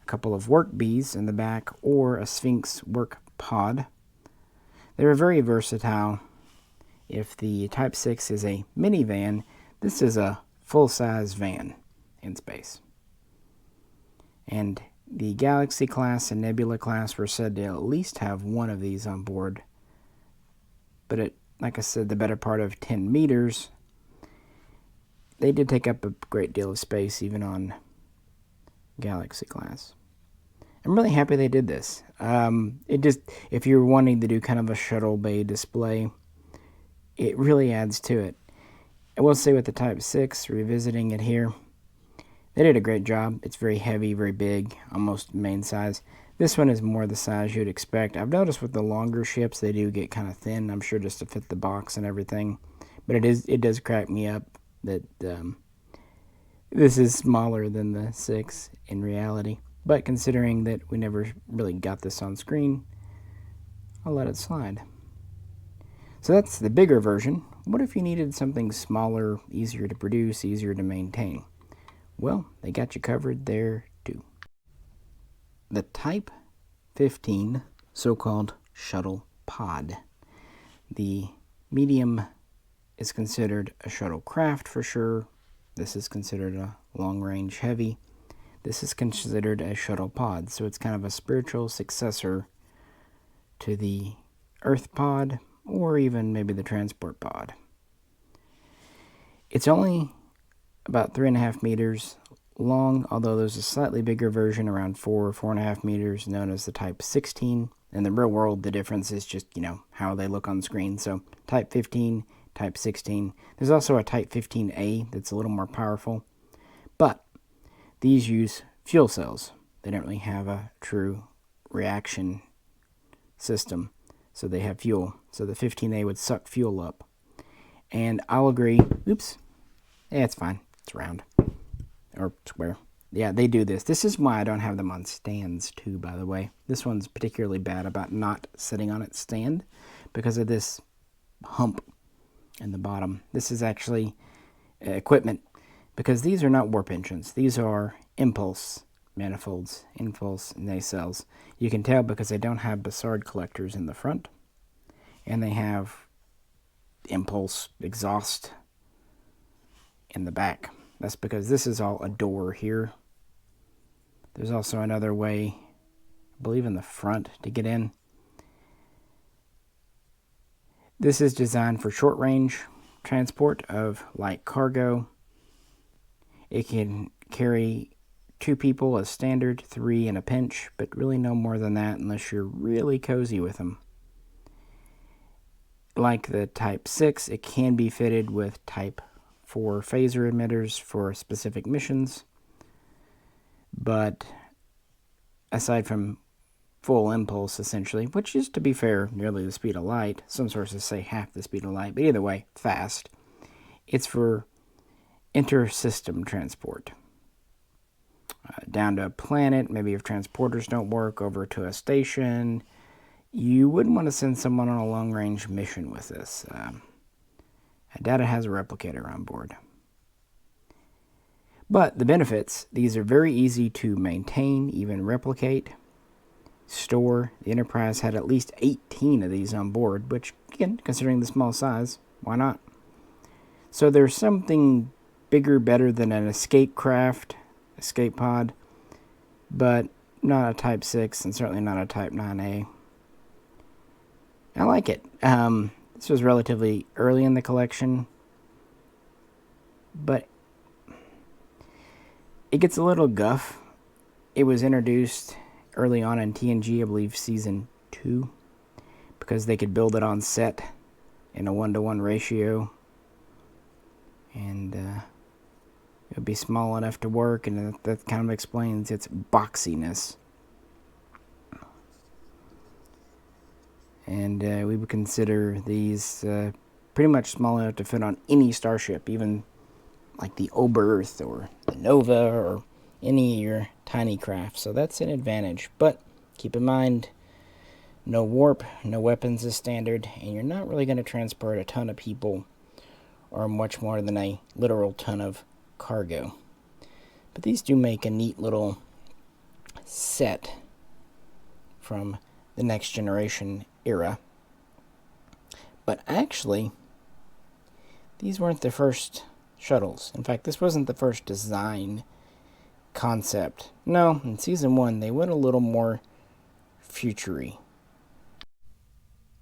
a couple of work bees in the back or a Sphinx work pod. They were very versatile. If the Type 6 is a minivan, this is a full-size van in space. And the Galaxy class and Nebula class were said to at least have one of these on board. But at, like I said, the better part of 10 meters, they did take up a great deal of space even on Galaxy class. I'm really happy they did this. If you're wanting to do kind of a shuttle bay display, it really adds to it. I will say with the Type 6, revisiting it here, they did a great job. It's very heavy, very big, almost main size. This one is more the size you'd expect. I've noticed with the longer ships, they do get kind of thin, I'm sure just to fit the box and everything. But it does crack me up that this is smaller than the 6 in reality. But considering that we never really got this on screen, I'll let it slide. So that's the bigger version. What if you needed something smaller, easier to produce, easier to maintain? well, they got you covered there too. The Type 15 so-called shuttle pod. The medium is considered a shuttlecraft for sure. This is considered a long-range heavy. This is considered a shuttle pod, so it's kind of a spiritual successor to the Earth pod, or even maybe the transport pod. It's only about 3.5 meters long, although there's a slightly bigger version around 4.5 meters known as the Type 16. In the real world, the difference is just, how they look on screen. So Type 15, Type 16. There's also a Type 15A that's a little more powerful. But these use fuel cells. They don't really have a true reaction system. So they have fuel. So the 15A would suck fuel up. And I'll agree. Oops. Yeah, it's fine. It's round. Or square. Yeah, they do this. This is why I don't have them on stands, too, by the way. This one's particularly bad about not sitting on its stand because of this hump in the bottom. This is actually equipment because these are not warp engines. These are impulse manifolds, impulse nacelles. You can tell because they don't have Bassard collectors in the front, and they have impulse exhaust in the back. That's because this is all a door here. There's also another way, I believe in the front, to get in. This is designed for short-range transport of light cargo. It can carry 2 people as standard, 3 in a pinch, but really no more than that unless you're really cozy with them. Like the Type 6, it can be fitted with Type 4 phaser emitters for specific missions. But aside from full impulse, essentially, which is, to be fair, nearly the speed of light. Some sources say half the speed of light, but either way, fast. It's for inter-system transport. Down to a planet, maybe if transporters don't work, over to a station. You wouldn't want to send someone on a long-range mission with this. I doubt it has a replicator on board. But the benefits, these are very easy to maintain, even replicate, store. The Enterprise had at least 18 of these on board, which, again, considering the small size, why not? So there's something bigger, better than an escape craft, escape pod, but not a Type 6 and certainly not a Type 9A. I like it. This was relatively early in the collection, but it gets a little guff. It was introduced early on in TNG, I believe season 2, because they could build it on set in a 1-to-1 ratio, and it would be small enough to work, and that kind of explains its boxiness. And we would consider these pretty much small enough to fit on any starship, even like the Oberth or the Nova or any of your tiny craft. So that's an advantage. But keep in mind, no warp, no weapons is standard, and you're not really going to transport a ton of people or much more than a literal ton of cargo. But these do make a neat little set from the Next Generation era. But actually, these weren't the first shuttles. In fact, this wasn't the first design concept. No, in season 1, they went a little more future-y.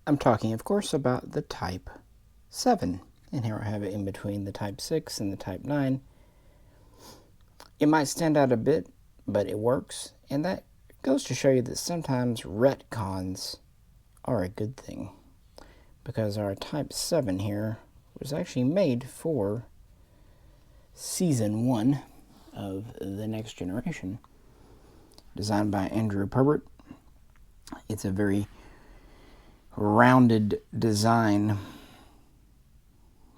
I'm talking, of course, about the Type 7. And here I have it in between the Type 6 and the Type 9. It might stand out a bit, but it works. And that goes to show you that sometimes retcons are a good thing. Because our Type 7 here was actually made for Season 1 of The Next Generation. Designed by Andrew Herbert. It's a very rounded design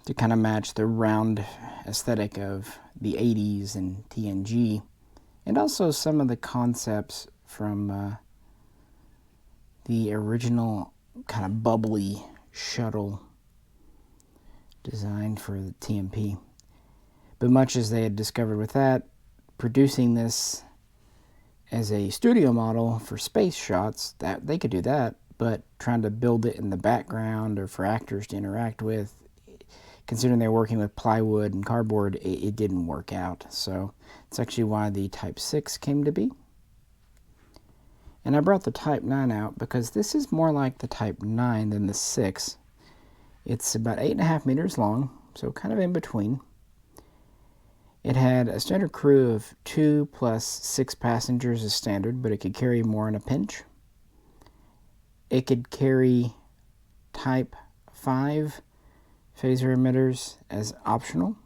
to kind of match the round aesthetic of the 80s and TNG. And also some of the concepts from the original kind of bubbly shuttle designed for the TMP. But much as they had discovered with that, producing this as a studio model for space shots, that they could do that, but trying to build it in the background or for actors to interact with, considering they're working with plywood and cardboard, it didn't work out. So it's actually why the Type 6 came to be. And I brought the Type 9 out because this is more like the Type 9 than the 6. It's about 8.5 meters long, so kind of in between. It had a standard crew of 2 plus 6 passengers as standard, but it could carry more in a pinch. It could carry Type 5 phaser emitters as optional.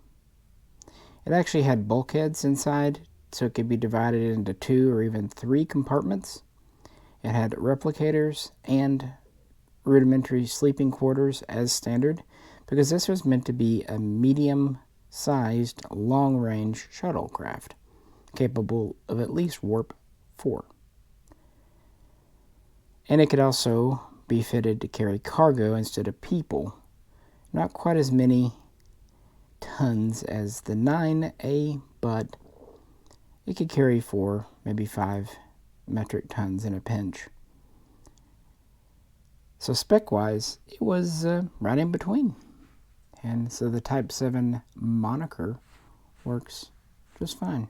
It actually had bulkheads inside, so it could be divided into 2 or even 3 compartments. It had replicators and rudimentary sleeping quarters as standard, because this was meant to be a medium-sized, long-range shuttlecraft, capable of at least warp 4. And it could also be fitted to carry cargo instead of people. Not quite as many tons as the 9A, but it could carry 4, maybe 5 metric tons in a pinch. So spec-wise, it was right in between. And so the Type 7 moniker works just fine.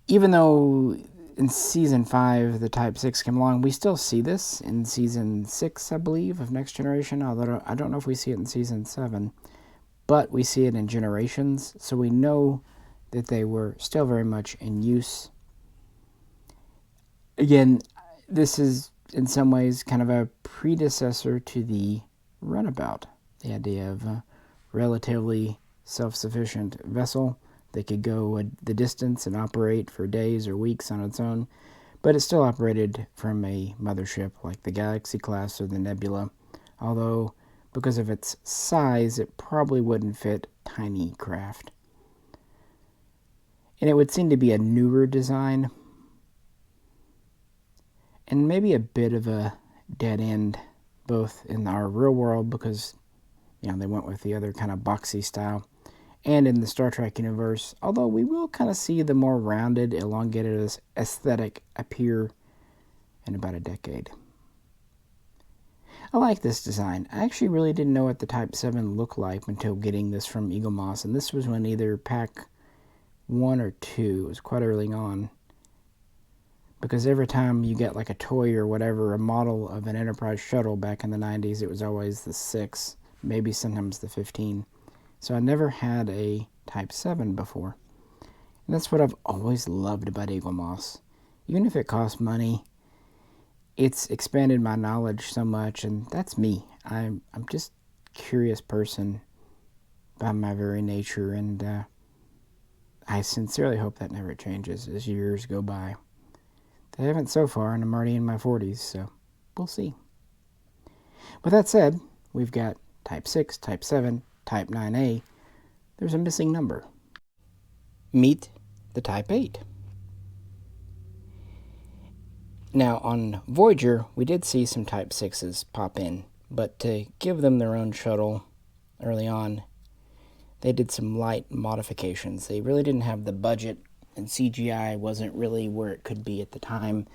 Even though in Season 5 the Type 6 came along, we still see this in Season 6, I believe, of Next Generation, although I don't know if we see it in Season 7. But we see it in Generations, so we know that they were still very much in use. Again, this is in some ways kind of a predecessor to the Runabout, the idea of a relatively self-sufficient vessel that could go the distance and operate for days or weeks on its own, but it still operated from a mothership like the Galaxy class or the Nebula, although because of its size it probably wouldn't fit tiny craft. And it would seem to be a newer design, and maybe a bit of a dead end, both in our real world, because they went with the other kind of boxy style, and in the Star Trek universe, although we will kind of see the more rounded, elongated aesthetic appear in about a decade. I like this design. I actually really didn't know what the Type 7 looked like until getting this from Eaglemoss, and this was when either pack 1 or 2, it was quite early on, because every time you get like a toy or whatever, a model of an Enterprise shuttle back in the 90s, it was always the 6, maybe sometimes the 15. So I never had a Type 7 before. And that's what I've always loved about Eaglemoss. Even if it costs money, it's expanded my knowledge so much, and that's me. I'm just a curious person by my very nature, and I sincerely hope that never changes as years go by. They haven't so far, and I'm already in my 40s, so we'll see. With that said, we've got Type 6, Type 7, Type 9A. There's a missing number. Meet the Type 8. Now, on Voyager, we did see some Type 6s pop in, but to give them their own shuttle early on, they did some light modifications. They really didn't have the budget, and CGI wasn't really where it could be at the time.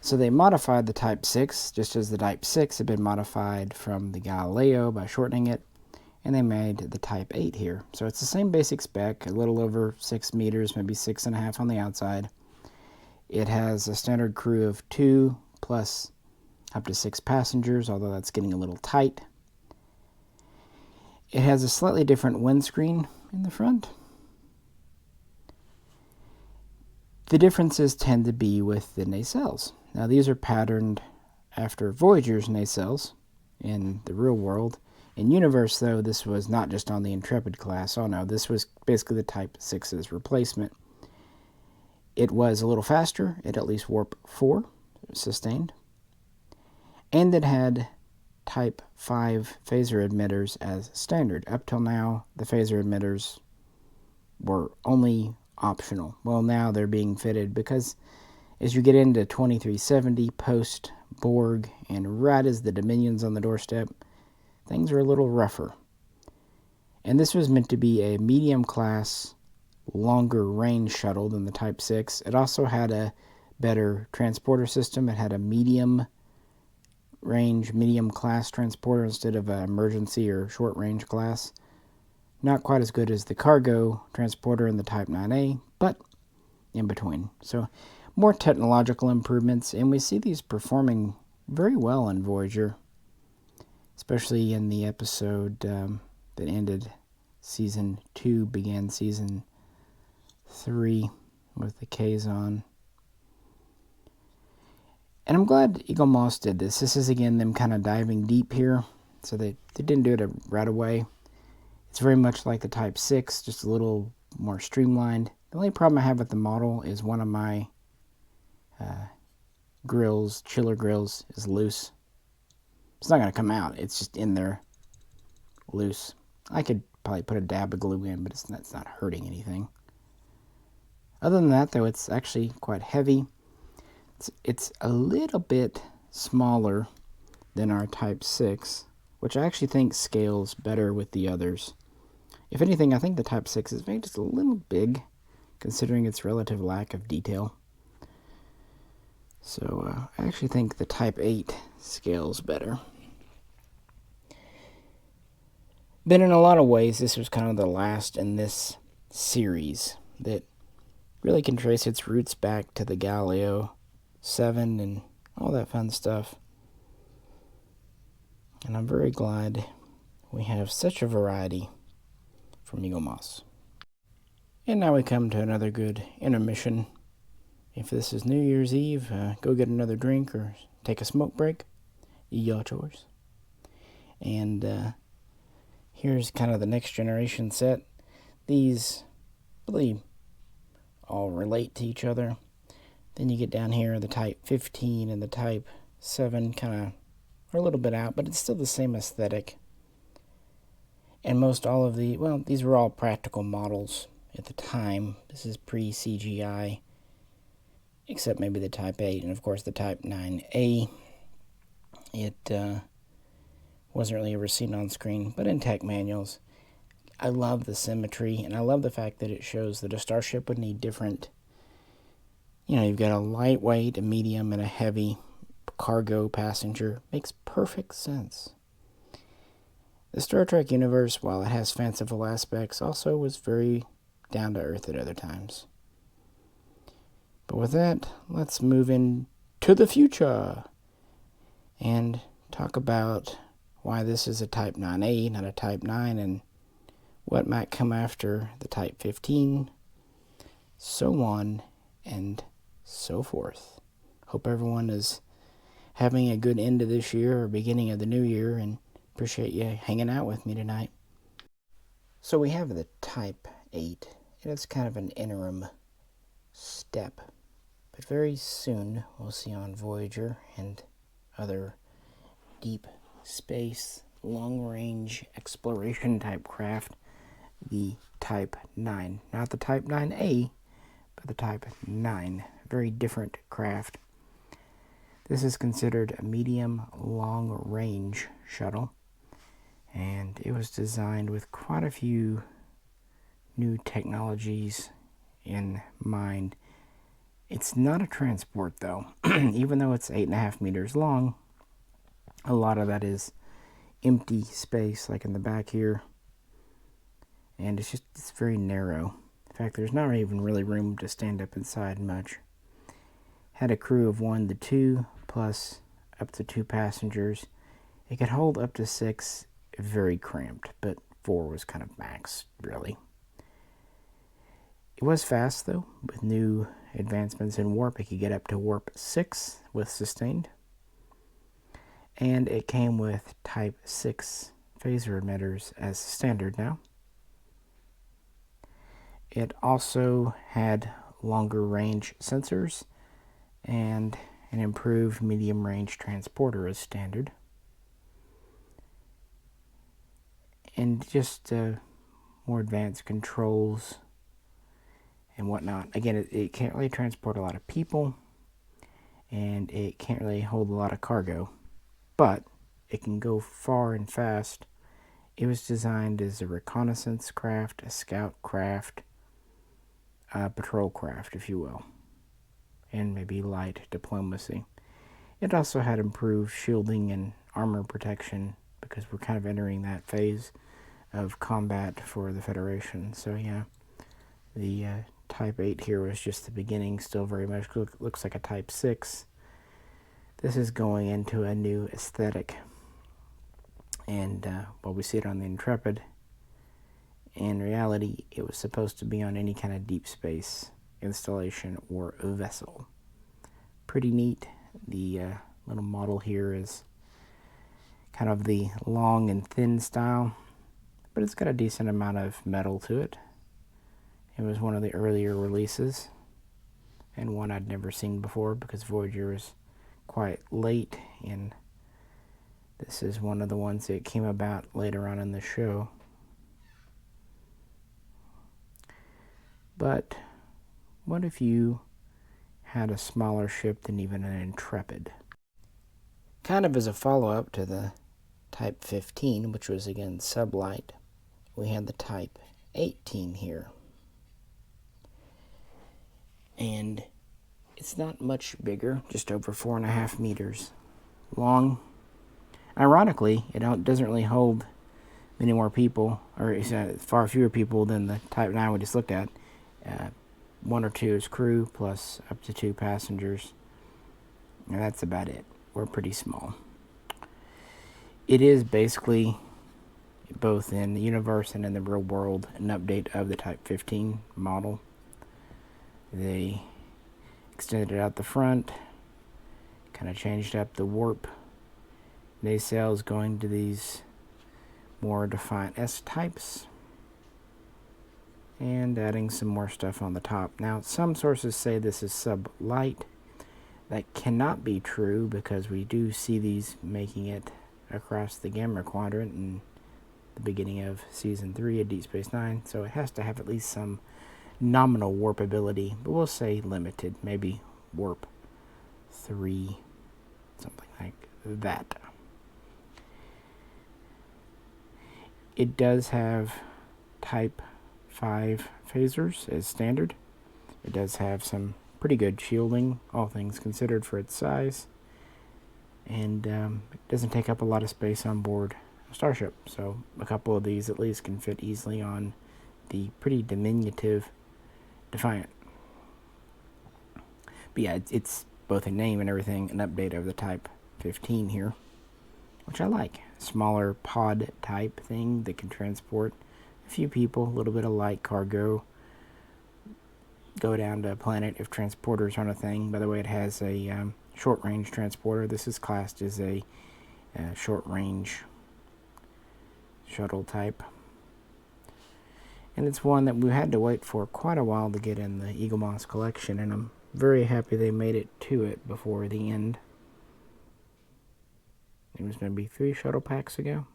So they modified the Type 6, just as the Type 6 had been modified from the Galileo by shortening it, and they made the Type 8 here. So it's the same basic spec, a little over 6 meters, maybe 6.5 on the outside. It has a standard crew of 2 plus up to 6 passengers, although that's getting a little tight. It has a slightly different windscreen in the front. The differences tend to be with the nacelles. Now these are patterned after Voyager's nacelles in the real world. In universe, though, this was not just on the Intrepid class. Oh no, this was basically the Type 6's replacement. It was a little faster, at least warp 4, sustained. And it had Type 5 phaser emitters as standard. Up till now, the phaser emitters were only optional. Well, now they're being fitted because as you get into 2370 post-Borg and right as the Dominion's on the doorstep, things are a little rougher. And this was meant to be a medium-class longer range shuttle than the Type 6. It also had a better transporter system. It had a medium range, medium class transporter instead of an emergency or short range class. Not quite as good as the cargo transporter in the Type 9A, but in between. So more technological improvements, and we see these performing very well in Voyager, especially in the episode that ended Season 2, began Season 3 with the Kazon. And I'm glad Eaglemoss did this. This is, again, them kind of diving deep here. So they didn't do it right away. It's very much like the Type 6, just a little more streamlined. The only problem I have with the model is one of my grills, chiller grills, is loose. It's not going to come out. It's just in there loose. I could probably put a dab of glue in, but it's not hurting anything. Other than that, though, it's actually quite heavy. It's a little bit smaller than our Type 6, which I actually think scales better with the others. If anything, I think the Type 6 is maybe just a little big, considering its relative lack of detail. So I actually think the Type 8 scales better. But in a lot of ways, this was kind of the last in this series that really can trace its roots back to the Galileo 7 and all that fun stuff. And I'm very glad we have such a variety from Eaglemoss. And now we come to another good intermission. If this is New Year's Eve, go get another drink or take a smoke break. Your choice. And here's kind of the next generation set. These really all relate to each other. Then you get down here, the Type 15 and the Type 7 kind of are a little bit out, but it's still the same aesthetic. And most all of these were all practical models at the time. This is pre-CGI, except maybe the Type 8 and, of course, the Type 9A. It wasn't really ever seen on screen, but in tech manuals. I love the symmetry, and I love the fact that it shows that a starship would need different. You've got a lightweight, a medium, and a heavy cargo passenger. Makes perfect sense. The Star Trek universe, while it has fanciful aspects, also was very down to earth at other times. But with that, let's move into the future and talk about why this is a Type 9A, not a Type 9, and what might come after the Type 15, so on and so forth. Hope everyone is having a good end of this year or beginning of the new year, and appreciate you hanging out with me tonight. So we have the Type 8, and it's kind of an interim step. But very soon we'll see on Voyager and other deep space, long-range exploration type craft, the Type 9. Not the Type 9A, but the Type 9. Very different craft. This is considered a medium long-range shuttle, and it was designed with quite a few new technologies in mind. It's not a transport, though. Even though it's 8.5 meters long, a lot of that is empty space, like in the back here. And it's very narrow. In fact, there's not even really room to stand up inside much. Had a crew of 1 to 2, plus up to 2 passengers. It could hold up to 6, very cramped, but 4 was kind of max, really. It was fast, though. With new advancements in warp, it could get up to warp 6 with sustained. And it came with Type 6 phaser emitters as standard now. It also had longer range sensors and an improved medium range transporter as standard. And just more advanced controls and whatnot. Again, it can't really transport a lot of people, and it can't really hold a lot of cargo, but it can go far and fast. It was designed as a reconnaissance craft, a scout craft, patrol craft, if you will, and maybe light diplomacy. It also had improved shielding and armor protection because we're kind of entering that phase of combat for the Federation. So yeah, the Type 8 here was just the beginning, still very much looks like a Type 6. This is going into a new aesthetic. And well, we see it on the Intrepid. In reality, it was supposed to be on any kind of deep space installation or a vessel. Pretty neat. The little model here is kind of the long and thin style, but it's got a decent amount of metal to it. It was one of the earlier releases, and one I'd never seen before because Voyager was quite late, and this is one of the ones that came about later on in the show. But what if you had a smaller ship than even an Intrepid? Kind of as a follow-up to the Type 15, which was again sublight, we had the Type 18 here. And it's not much bigger, just over 4.5 meters long. Ironically, it doesn't really hold many more people, or it's far fewer people than the Type 9 we just looked at. 1 or 2 is crew, plus up to 2 passengers. And that's about it. We're pretty small. It is basically, both in the universe and in the real world, an update of the Type 15 model. They extended it out the front, kind of changed up the warp nacelles, going to these more defined S-types, and adding some more stuff on the top. Now, some sources say this is sublight. That cannot be true because we do see these making it across the Gamma Quadrant in the beginning of Season 3 of Deep Space Nine, so it has to have at least some nominal warp ability, but we'll say limited, maybe warp 3, something like that. It does have Type 5 phasers as standard. It does have some pretty good shielding, all things considered, for its size, and it doesn't take up a lot of space on board a starship, so a couple of these at least can fit easily on the pretty diminutive Defiant. But yeah, it's both a name and everything, an update of the Type 15 here, which I like. Smaller pod type thing that can transport a few people, a little bit of light cargo, go down to a planet if transporters aren't a thing. By the way, it has a short-range transporter. This is classed as a short-range shuttle type. And it's one that we had to wait for quite a while to get in the Eaglemoss collection, and I'm very happy they made it to it before the end. It was maybe 3 shuttle packs ago.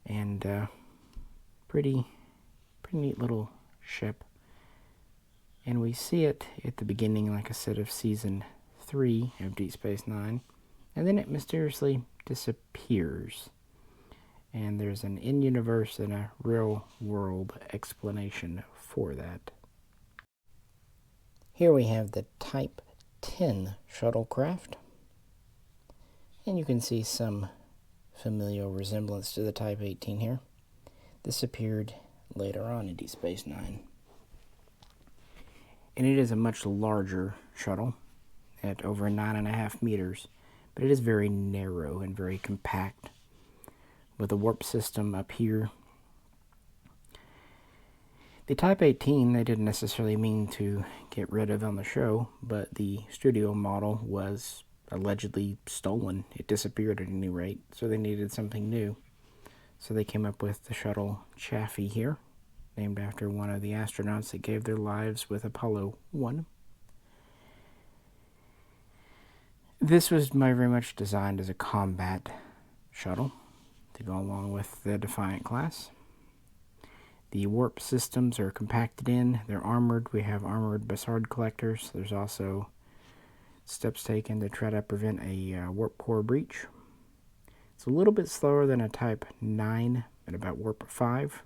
And pretty neat little ship. And we see it at the beginning, like I said, of Season 3 of Deep Space Nine. And then it mysteriously disappears. And there's an in-universe and a real-world explanation for that. Here we have the Type 10 shuttlecraft. And you can see some familial resemblance to the Type 18 here. This appeared later on in Deep Space Nine. And it is a much larger shuttle at over 9.5 meters, but it is very narrow and very compact, with a warp system up here. The Type 18 they didn't necessarily mean to get rid of on the show, but the studio model was allegedly stolen. It disappeared at any rate, so they needed something new. So they came up with the shuttle Chaffee here, named after one of the astronauts that gave their lives with Apollo 1. This was very much designed as a combat shuttle to go along with the Defiant class. The warp systems are compacted in. They're armored. We have armored Bassard collectors. There's also steps taken to try to prevent a warp core breach. It's a little bit slower than a Type 9 at about warp 5,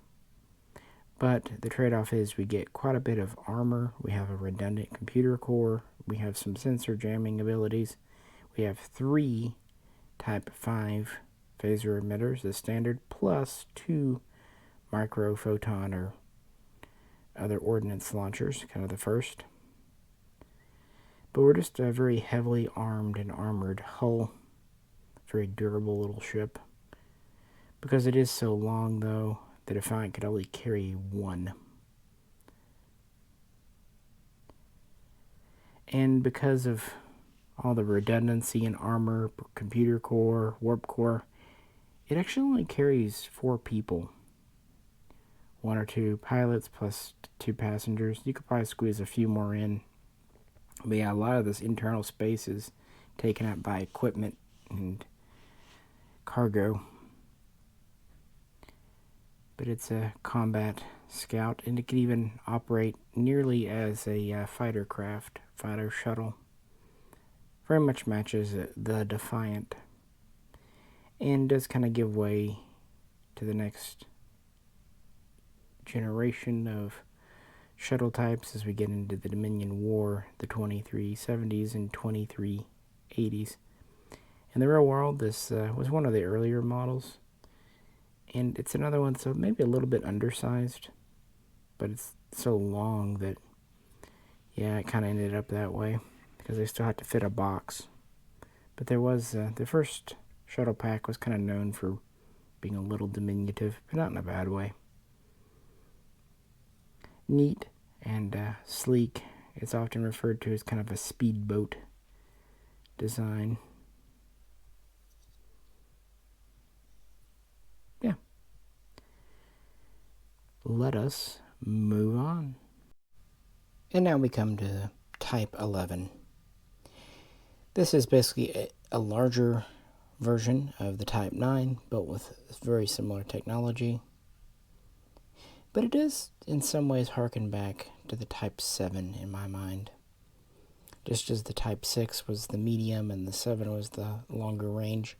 But the trade-off is we get quite a bit of armor, we have a redundant computer core, we have some sensor jamming abilities, we have 3 Type 5 phaser emitters as standard, plus 2 micro photon or other ordnance launchers, kind of the first. But we're just a very heavily armed and armored hull, very durable little ship. Because it is so long, though, the Defiant could only carry 1. And because of all the redundancy in armor, computer core, warp core, it actually only carries 4 people. 1 or 2 pilots plus 2 passengers. You could probably squeeze a few more in. But yeah, a lot of this internal space is taken up by equipment and cargo. But it's a combat scout, and it can even operate nearly as a fighter craft, fighter shuttle. Very much matches the Defiant, and does kind of give way to the next generation of shuttle types as we get into the Dominion War, the 2370s and 2380s. In the real world, this was one of the earlier models, and it's another one, so maybe a little bit undersized, but it's so long that, yeah, it kind of ended up that way, because they still had to fit a box. But there was, the first shuttle pack was kind of known for being a little diminutive, but not in a bad way. Neat and sleek. It's often referred to as kind of a speedboat design. Yeah. Let us move on. And now we come to Type 11. This is basically a larger version of the Type 9, but with very similar technology. But it does, in some ways, harken back to the Type 7 in my mind. Just as the Type 6 was the medium and the 7 was the longer range,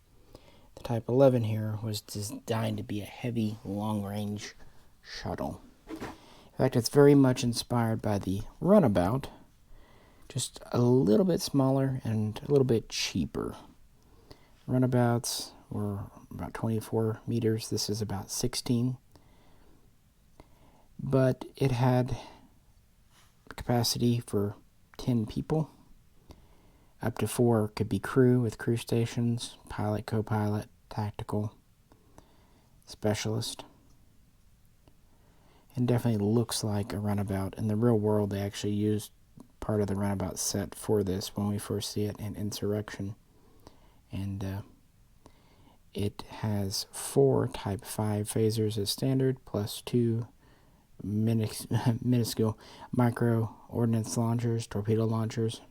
the Type 11 here was designed to be a heavy, long-range shuttle. In fact, it's very much inspired by the Runabout, just a little bit smaller and a little bit cheaper. Runabouts were about 24 meters. This is about 16. But it had capacity for 10 people. Up to 4 could be crew with crew stations, pilot, co-pilot, tactical, specialist. And definitely looks like a Runabout. In the real world, they actually used part of the Runabout set for this when we first see it in Insurrection. And it has 4 Type 5 phasers as standard, plus 2 minuscule micro ordnance launchers, torpedo launchers.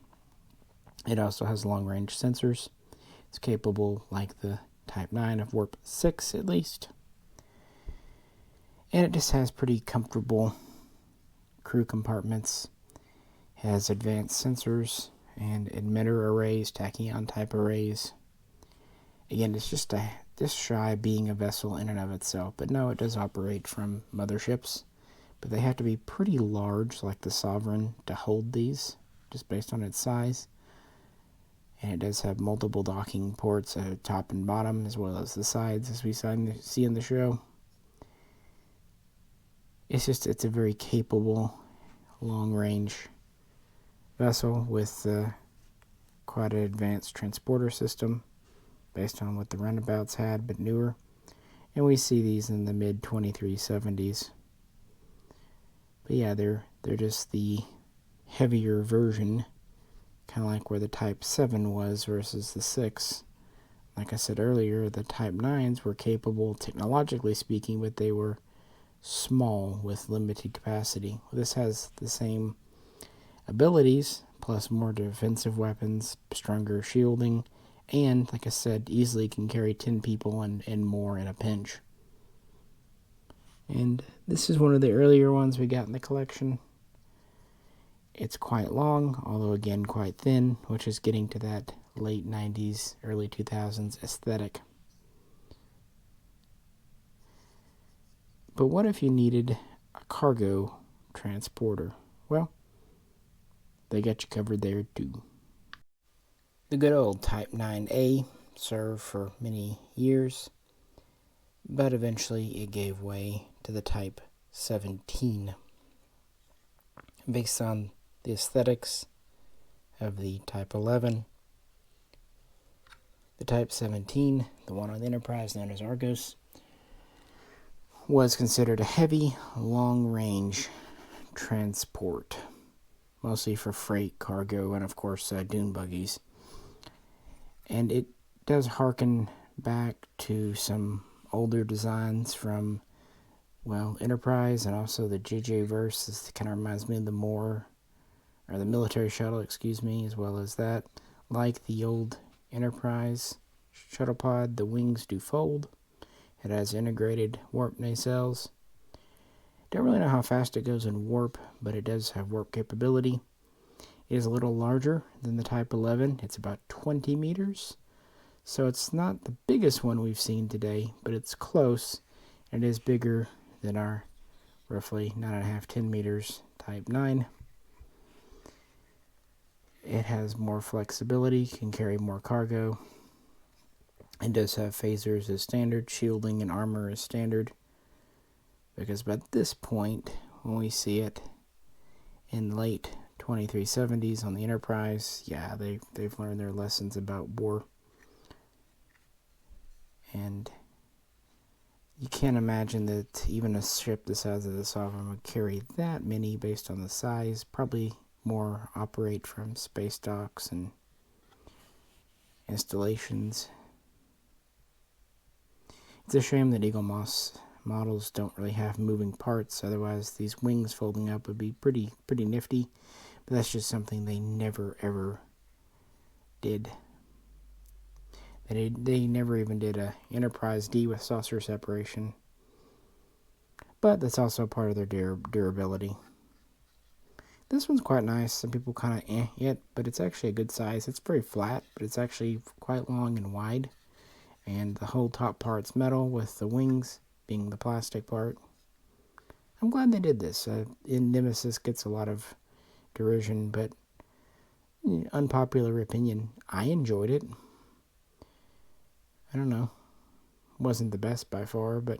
It also has long-range sensors. It's capable, like the Type 9, of Warp 6 at least. And it just has pretty comfortable crew compartments. It has advanced sensors and emitter arrays, tachyon type arrays. Again, it's just shy of being a vessel in and of itself. But no, it does operate from motherships. But they have to be pretty large, like the Sovereign, to hold these, just based on its size. And it does have multiple docking ports at top and bottom, as well as the sides, as we see in the show. It's a very capable, long-range vessel with quite an advanced transporter system, based on what the Runabouts had, but newer. And we see these in the mid-2370s. But yeah, they're just the heavier version, kind of like where the Type 7 was versus the 6. Like I said earlier, the Type 9s were capable, technologically speaking, but they were small with limited capacity. This has the same abilities, plus more defensive weapons, stronger shielding, and, like I said, easily can carry 10 people and more in a pinch. And this is one of the earlier ones we got in the collection. It's quite long, although again quite thin, which is getting to that late 90s, early 2000s aesthetic. But what if you needed a cargo transporter. Well, they got you covered there too. The good old Type 9A served for many years, but eventually it gave way to the Type 17. Based on the aesthetics of the Type 11, the Type 17, the one on the Enterprise known as Argos, was considered a heavy, long-range transport, mostly for freight, cargo, and of course dune buggies. And it does harken back to some older designs from, well, Enterprise and also the JJ verse. This kind of reminds me of the military shuttle, as well as that. Like the old Enterprise shuttle pod, the wings do fold. It has integrated warp nacelles. Don't really know how fast it goes in warp, but it does have warp capability. It is a little larger than the Type 11. It's about 20 meters. So it's not the biggest one we've seen today, but it's close. It is bigger than our roughly 9.5, 10 meters Type 9. It has more flexibility, can carry more cargo. It does have phasers as standard, shielding and armor as standard. Because by this point, when we see it in late 2370s on the Enterprise, yeah, they've learned their lessons about war. And you can't imagine that even a ship the size of the Sovereign would carry that many based on the size. Probably more operate from space docks and installations. It's a shame that Eaglemoss models don't really have moving parts, otherwise these wings folding up would be pretty nifty, but that's just something they never ever did. They never even did a Enterprise D with saucer separation, but that's also part of their durability. This one's quite nice. Some people kind of it, but it's actually a good size. It's very flat, but it's actually quite long and wide. And the whole top part's metal with the wings being the plastic part. I'm glad they did this. In Nemesis gets a lot of derision, but unpopular opinion, I enjoyed it. I don't know. Wasn't the best by far, but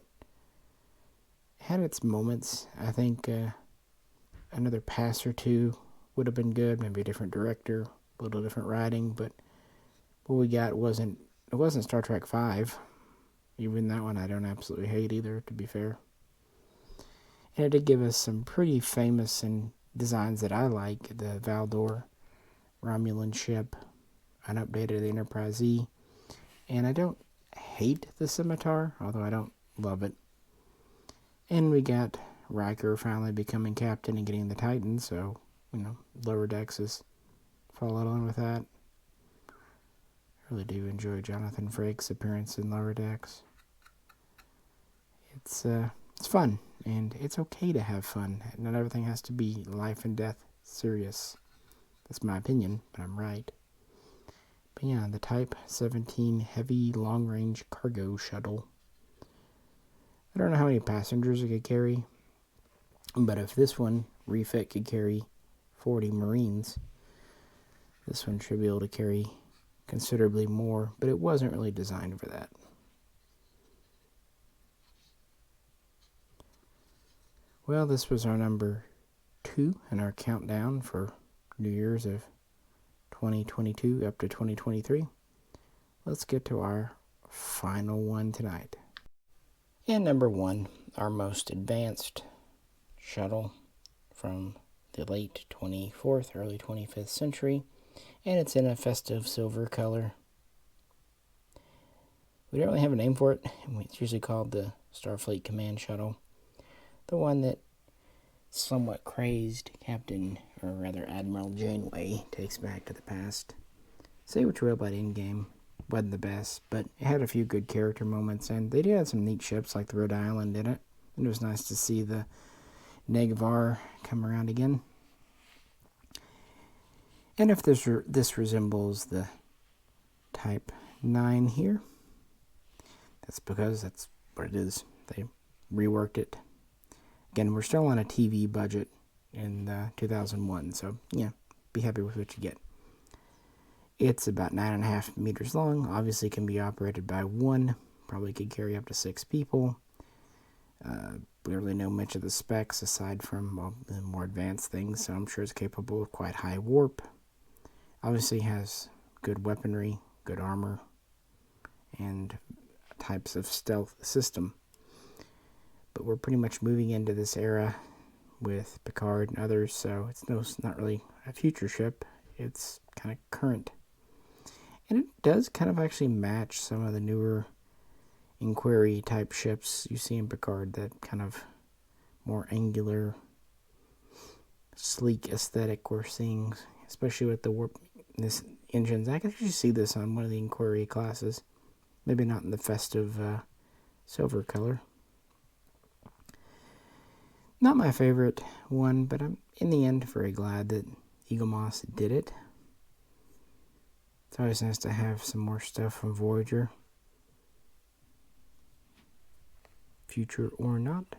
it had its moments. I think another pass or two would have been good. Maybe a different director, a little different writing, but what we got wasn't Star Trek V. Even that one I don't absolutely hate either, to be fair. And it did give us some pretty famous and designs that I like. The Valdor Romulan ship, an update of the Enterprise E. And I don't hate the Scimitar, although I don't love it. And we got Riker finally becoming captain and getting the Titan, so, Lower Decks is follow along with that. I really do enjoy Jonathan Frakes' appearance in Lower Decks. It's fun, and it's okay to have fun. Not everything has to be life and death serious. That's my opinion, but I'm right. But yeah, the Type 17 heavy long-range cargo shuttle. I don't know how many passengers it could carry, but if this one refit could carry 40 Marines, this one should be able to carry considerably more, but it wasn't really designed for that. Well, this was our number 2 in our countdown for New Year's of 2022 up to 2023. Let's get to our final one tonight. And number 1, our most advanced shuttle from the late 24th, early 25th century, and it's in a festive silver color. We don't really have a name for it. It's usually called the Starfleet Command Shuttle. The one that somewhat crazed Captain, or rather Admiral Janeway, takes back to the past. Say what you will about Endgame, wasn't the best, but it had a few good character moments, and they did have some neat ships like the Rhode Island in it. And it was nice to see the Negvar come around again. And if this resembles the Type 9 here, that's because that's what it is. They reworked it. Again, we're still on a TV budget in 2001, so yeah, be happy with what you get. It's about 9.5 meters long. Obviously, can be operated by one. Probably could carry up to 6 people. We don't really know much of the specs aside from the more advanced things, so I'm sure it's capable of quite high warp. Obviously, has good weaponry, good armor, and types of stealth system. But we're pretty much moving into this era with Picard and others, so it's not really a future ship. It's kind of current. And it does kind of actually match some of the newer Inquiry type ships you see in Picard, that kind of more angular, sleek aesthetic we're seeing, especially with the warp this engines. I can actually see this on one of the Inquiry classes. Maybe not in the festive silver color. Not my favorite one, but I'm in the end very glad that Eaglemoss did it. It's always nice to have some more stuff from Voyager. Future or not.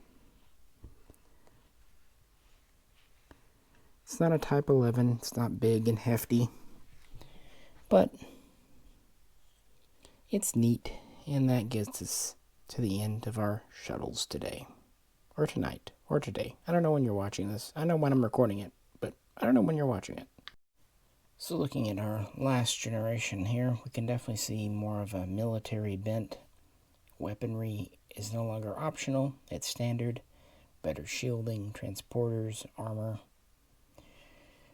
It's not a Type 11. It's not big and hefty. But it's neat. And that gets us to the end of our shuttles today. Or tonight. Or today. I don't know when you're watching this. I know when I'm recording it. But I don't know when you're watching it. So looking at our last generation here, we can definitely see more of a military bent. Weaponry is no longer optional, it's standard. Better shielding, transporters, armor.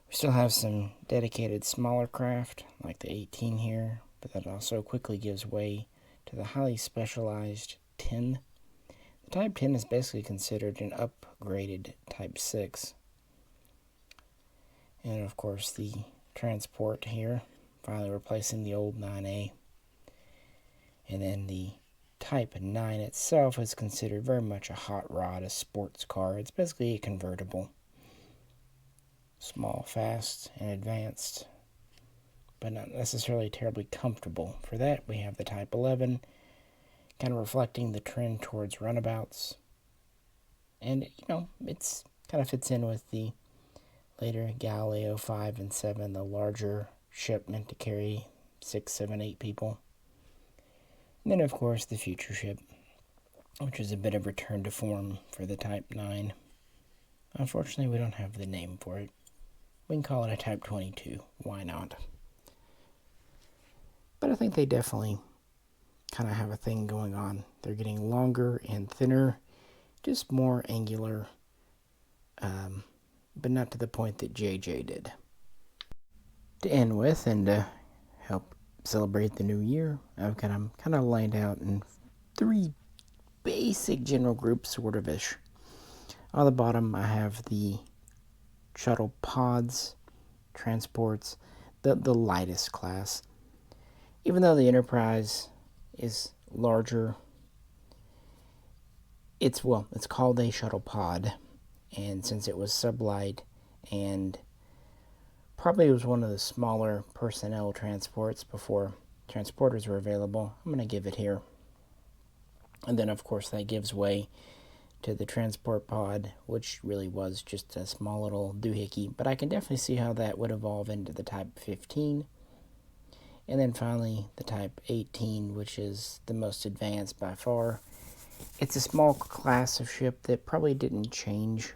We still have some dedicated smaller craft, like the 18 here, but that also quickly gives way to the highly specialized 10. The Type 10 is basically considered an upgraded Type 6. And of course the transport here, finally replacing the old 9A. And then the Type 9 itself is considered very much a hot rod, a sports car. It's basically a convertible. Small, fast, and advanced, but not necessarily terribly comfortable. For that, we have the Type 11, kind of reflecting the trend towards runabouts. And, it's kind of fits in with the later Galileo 5 and 7, the larger ship meant to carry 6, 7, 8 people. And then, of course, the future ship, which is a bit of return to form for the Type 9. Unfortunately, we don't have the name for it. We can call it a Type 22. Why not? But I think they definitely kind of have a thing going on. They're getting longer and thinner, just more angular, but not to the point that JJ did. To end with, and to help celebrate the new year, I've got them kind of lined out in 3 basic general groups, sort of ish. On the bottom, I have the shuttle pods, transports, the lightest class. Even though the Enterprise is larger, it's called a shuttle pod, and since it was sublight and probably was one of the smaller personnel transports before transporters were available, I'm going to give it here. And then, of course, that gives way to the transport pod, which really was just a small little doohickey. But I can definitely see how that would evolve into the Type 15. And then finally, the Type 18, which is the most advanced by far. It's a small class of ship that probably didn't change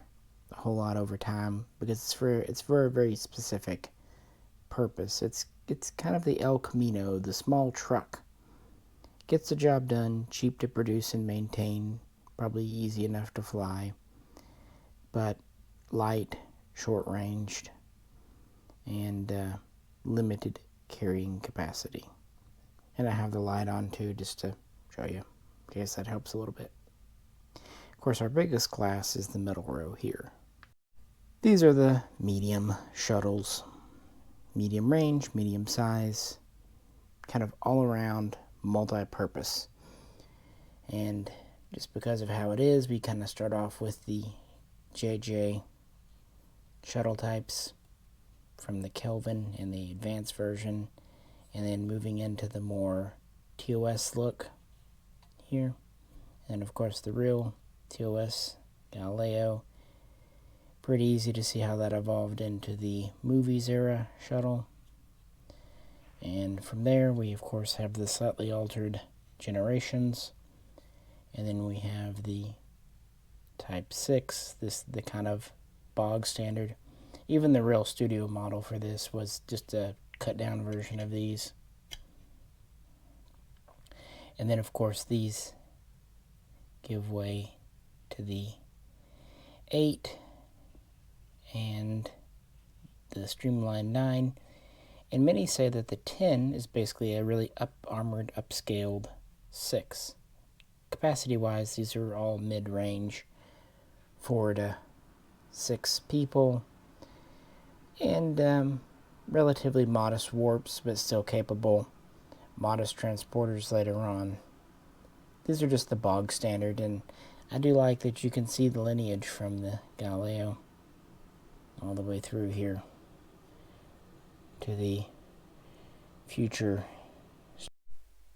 a whole lot over time, because it's for a very specific purpose. It's kind of the El Camino, the small truck. Gets the job done, cheap to produce and maintain, probably easy enough to fly, but light, short-ranged, and limited carrying capacity. And I have the light on too, just to show you, in case that helps a little bit. Of course, our biggest class is the middle row here. These are the medium shuttles. Medium range, medium size, kind of all around multi-purpose. And just because of how it is, we kind of start off with the JJ shuttle types from the Kelvin and the advanced version, and then moving into the more TOS look here. And of course the real TOS Galileo. Pretty easy to see how that evolved into the movies era shuttle. And from there, we of course have the slightly altered generations. And then we have the Type 6, the kind of bog standard. Even the real studio model for this was just a cut down version of these. And then of course these give way to the 8 and the Streamline 9. And many say that the 10 is basically a really armored, upscaled 6. Capacity-wise, these are all mid-range, 4 to 6 people, and relatively modest warps, but still capable. Modest transporters later on. These are just the bog standard, and I do like that you can see the lineage from the Galileo all the way through here to the future.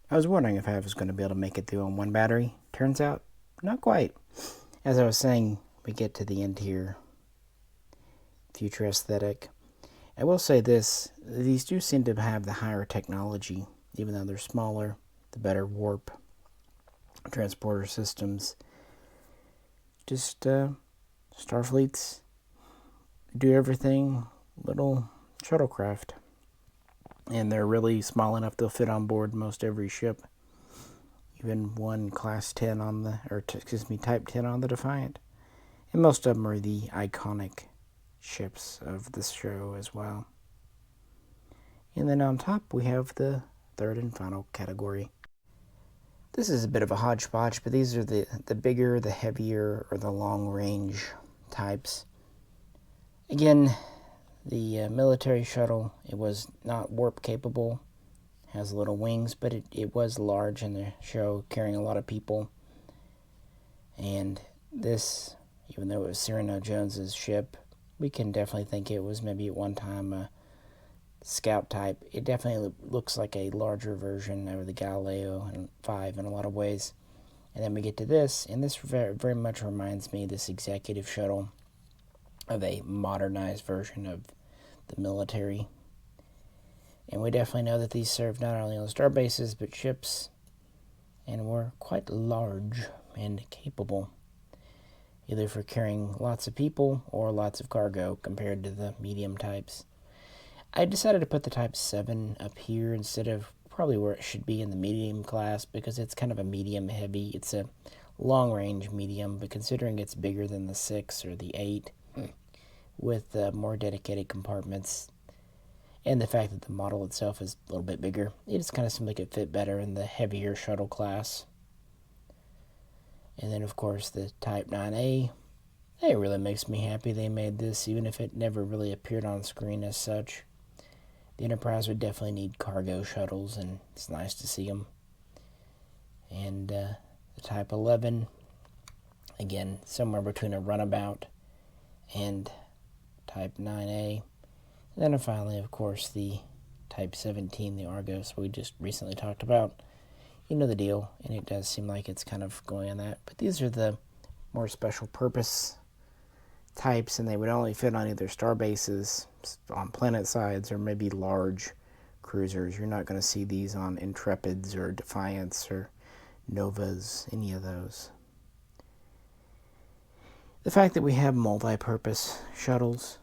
I was wondering if I was going to be able to make it through on one battery. Turns out, not quite. As I was saying, we get to the end here. Future aesthetic. I will say this, these do seem to have the higher technology, even though they're smaller, the better warp transporter systems. Just Starfleet's do everything little shuttlecraft. And they're really small enough they'll fit on board most every ship. Even one Class 10 on the, Type 10 on the Defiant. And most of them are the iconic ships of this show as well. And then on top we have the third and final category. This is a bit of a hodgepodge, but these are the bigger, the heavier, or the long-range types. Again, the military shuttle, it was not warp capable, has little wings, but it was large in the show, carrying a lot of people. And this, even though it was Cyrano Jones's ship, we can definitely think it was maybe at one time a scout type. It definitely looks like a larger version of the Galileo and 5 in a lot of ways. And then we get to this, and this very, very much reminds me of this executive shuttle, of a modernized version of the military. And we definitely know that these served not only on star bases, but ships, and were quite large and capable, either for carrying lots of people or lots of cargo compared to the medium types. I decided to put the Type 7 up here instead of probably where it should be in the medium class, because it's kind of a medium heavy. It's a long-range medium, but considering it's bigger than the 6 or the 8, with more dedicated compartments, and the fact that the model itself is a little bit bigger, it just kind of seemed like it fit better in the heavier shuttle class. And then of course the Type 9A, it really makes me happy they made this, even if it never really appeared on screen as such. The Enterprise would definitely need cargo shuttles, and it's nice to see them. And the Type 11, again, somewhere between a Runabout and Type 9A. And then finally, of course, the Type 17, the Argos, we just recently talked about. You know the deal, and it does seem like it's kind of going on that. But these are the more special purpose types, and they would only fit on either star bases, on planet sides, or maybe large cruisers. You're not going to see these on Intrepids or Defiants or Novas, any of those. The fact that we have multi-purpose shuttles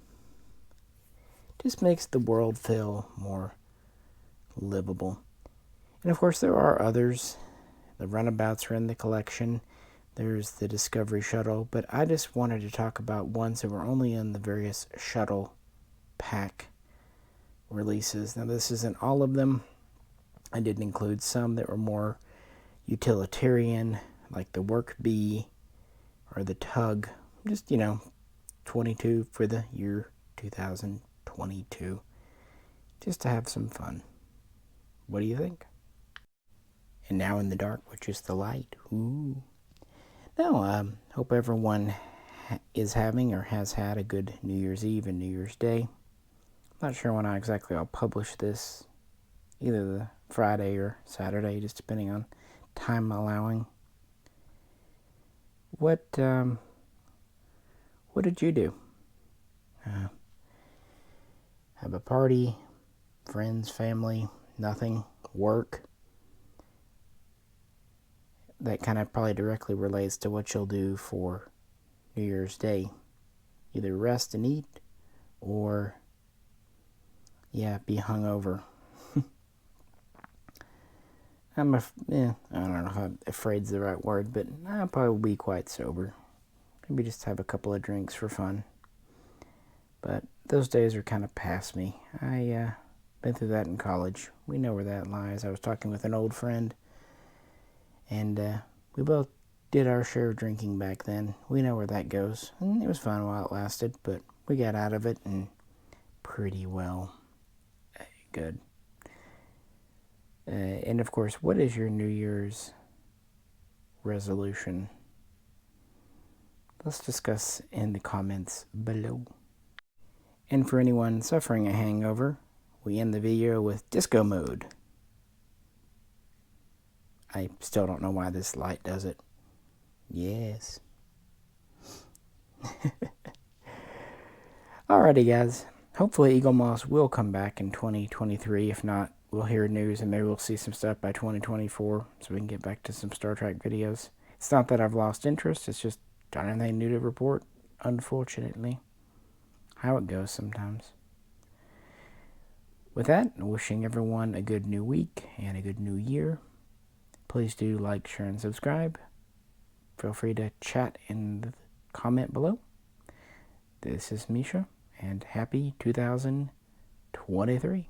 just makes the world feel more livable. And of course there are others. The Runabouts are in the collection. There's the Discovery Shuttle, but I just wanted to talk about ones that were only in the various shuttle pack releases. Now this isn't all of them. I did include some that were more utilitarian, like the Work Bee or the Tug. Just, 22 for the year 2022. Just to have some fun. What do you think? And now in the dark, which is the light. Ooh. Now, hope everyone is having or has had a good New Year's Eve and New Year's Day. Not sure when exactly I'll publish this. Either the Friday or Saturday, just depending on time allowing. What What did you do? Have a party? Friends, family, nothing, work? That kind of probably directly relates to what you'll do for New Year's Day. Either rest and eat, or, be hungover. I don't know if afraid's the right word, but I'll probably be quite sober. Maybe just have a couple of drinks for fun. But those days are kind of past me. I been through that in college. We know where that lies. I was talking with an old friend, and we both did our share of drinking back then. We know where that goes. And it was fun while it lasted, but we got out of it and pretty well. Good. And of course, what is your New Year's resolution? Let's discuss in the comments below. And for anyone suffering a hangover, we end the video with disco mode. I still don't know why this light does it. Yes. Alrighty, guys. Hopefully Eaglemoss will come back in 2023. If not, we'll hear news and maybe we'll see some stuff by 2024 so we can get back to some Star Trek videos. It's not that I've lost interest, it's just not anything new to report, unfortunately. How it goes sometimes. With that, wishing everyone a good new week and a good new year. Please do like, share, and subscribe. Feel free to chat in the comment below. This is Misha, and happy 2023.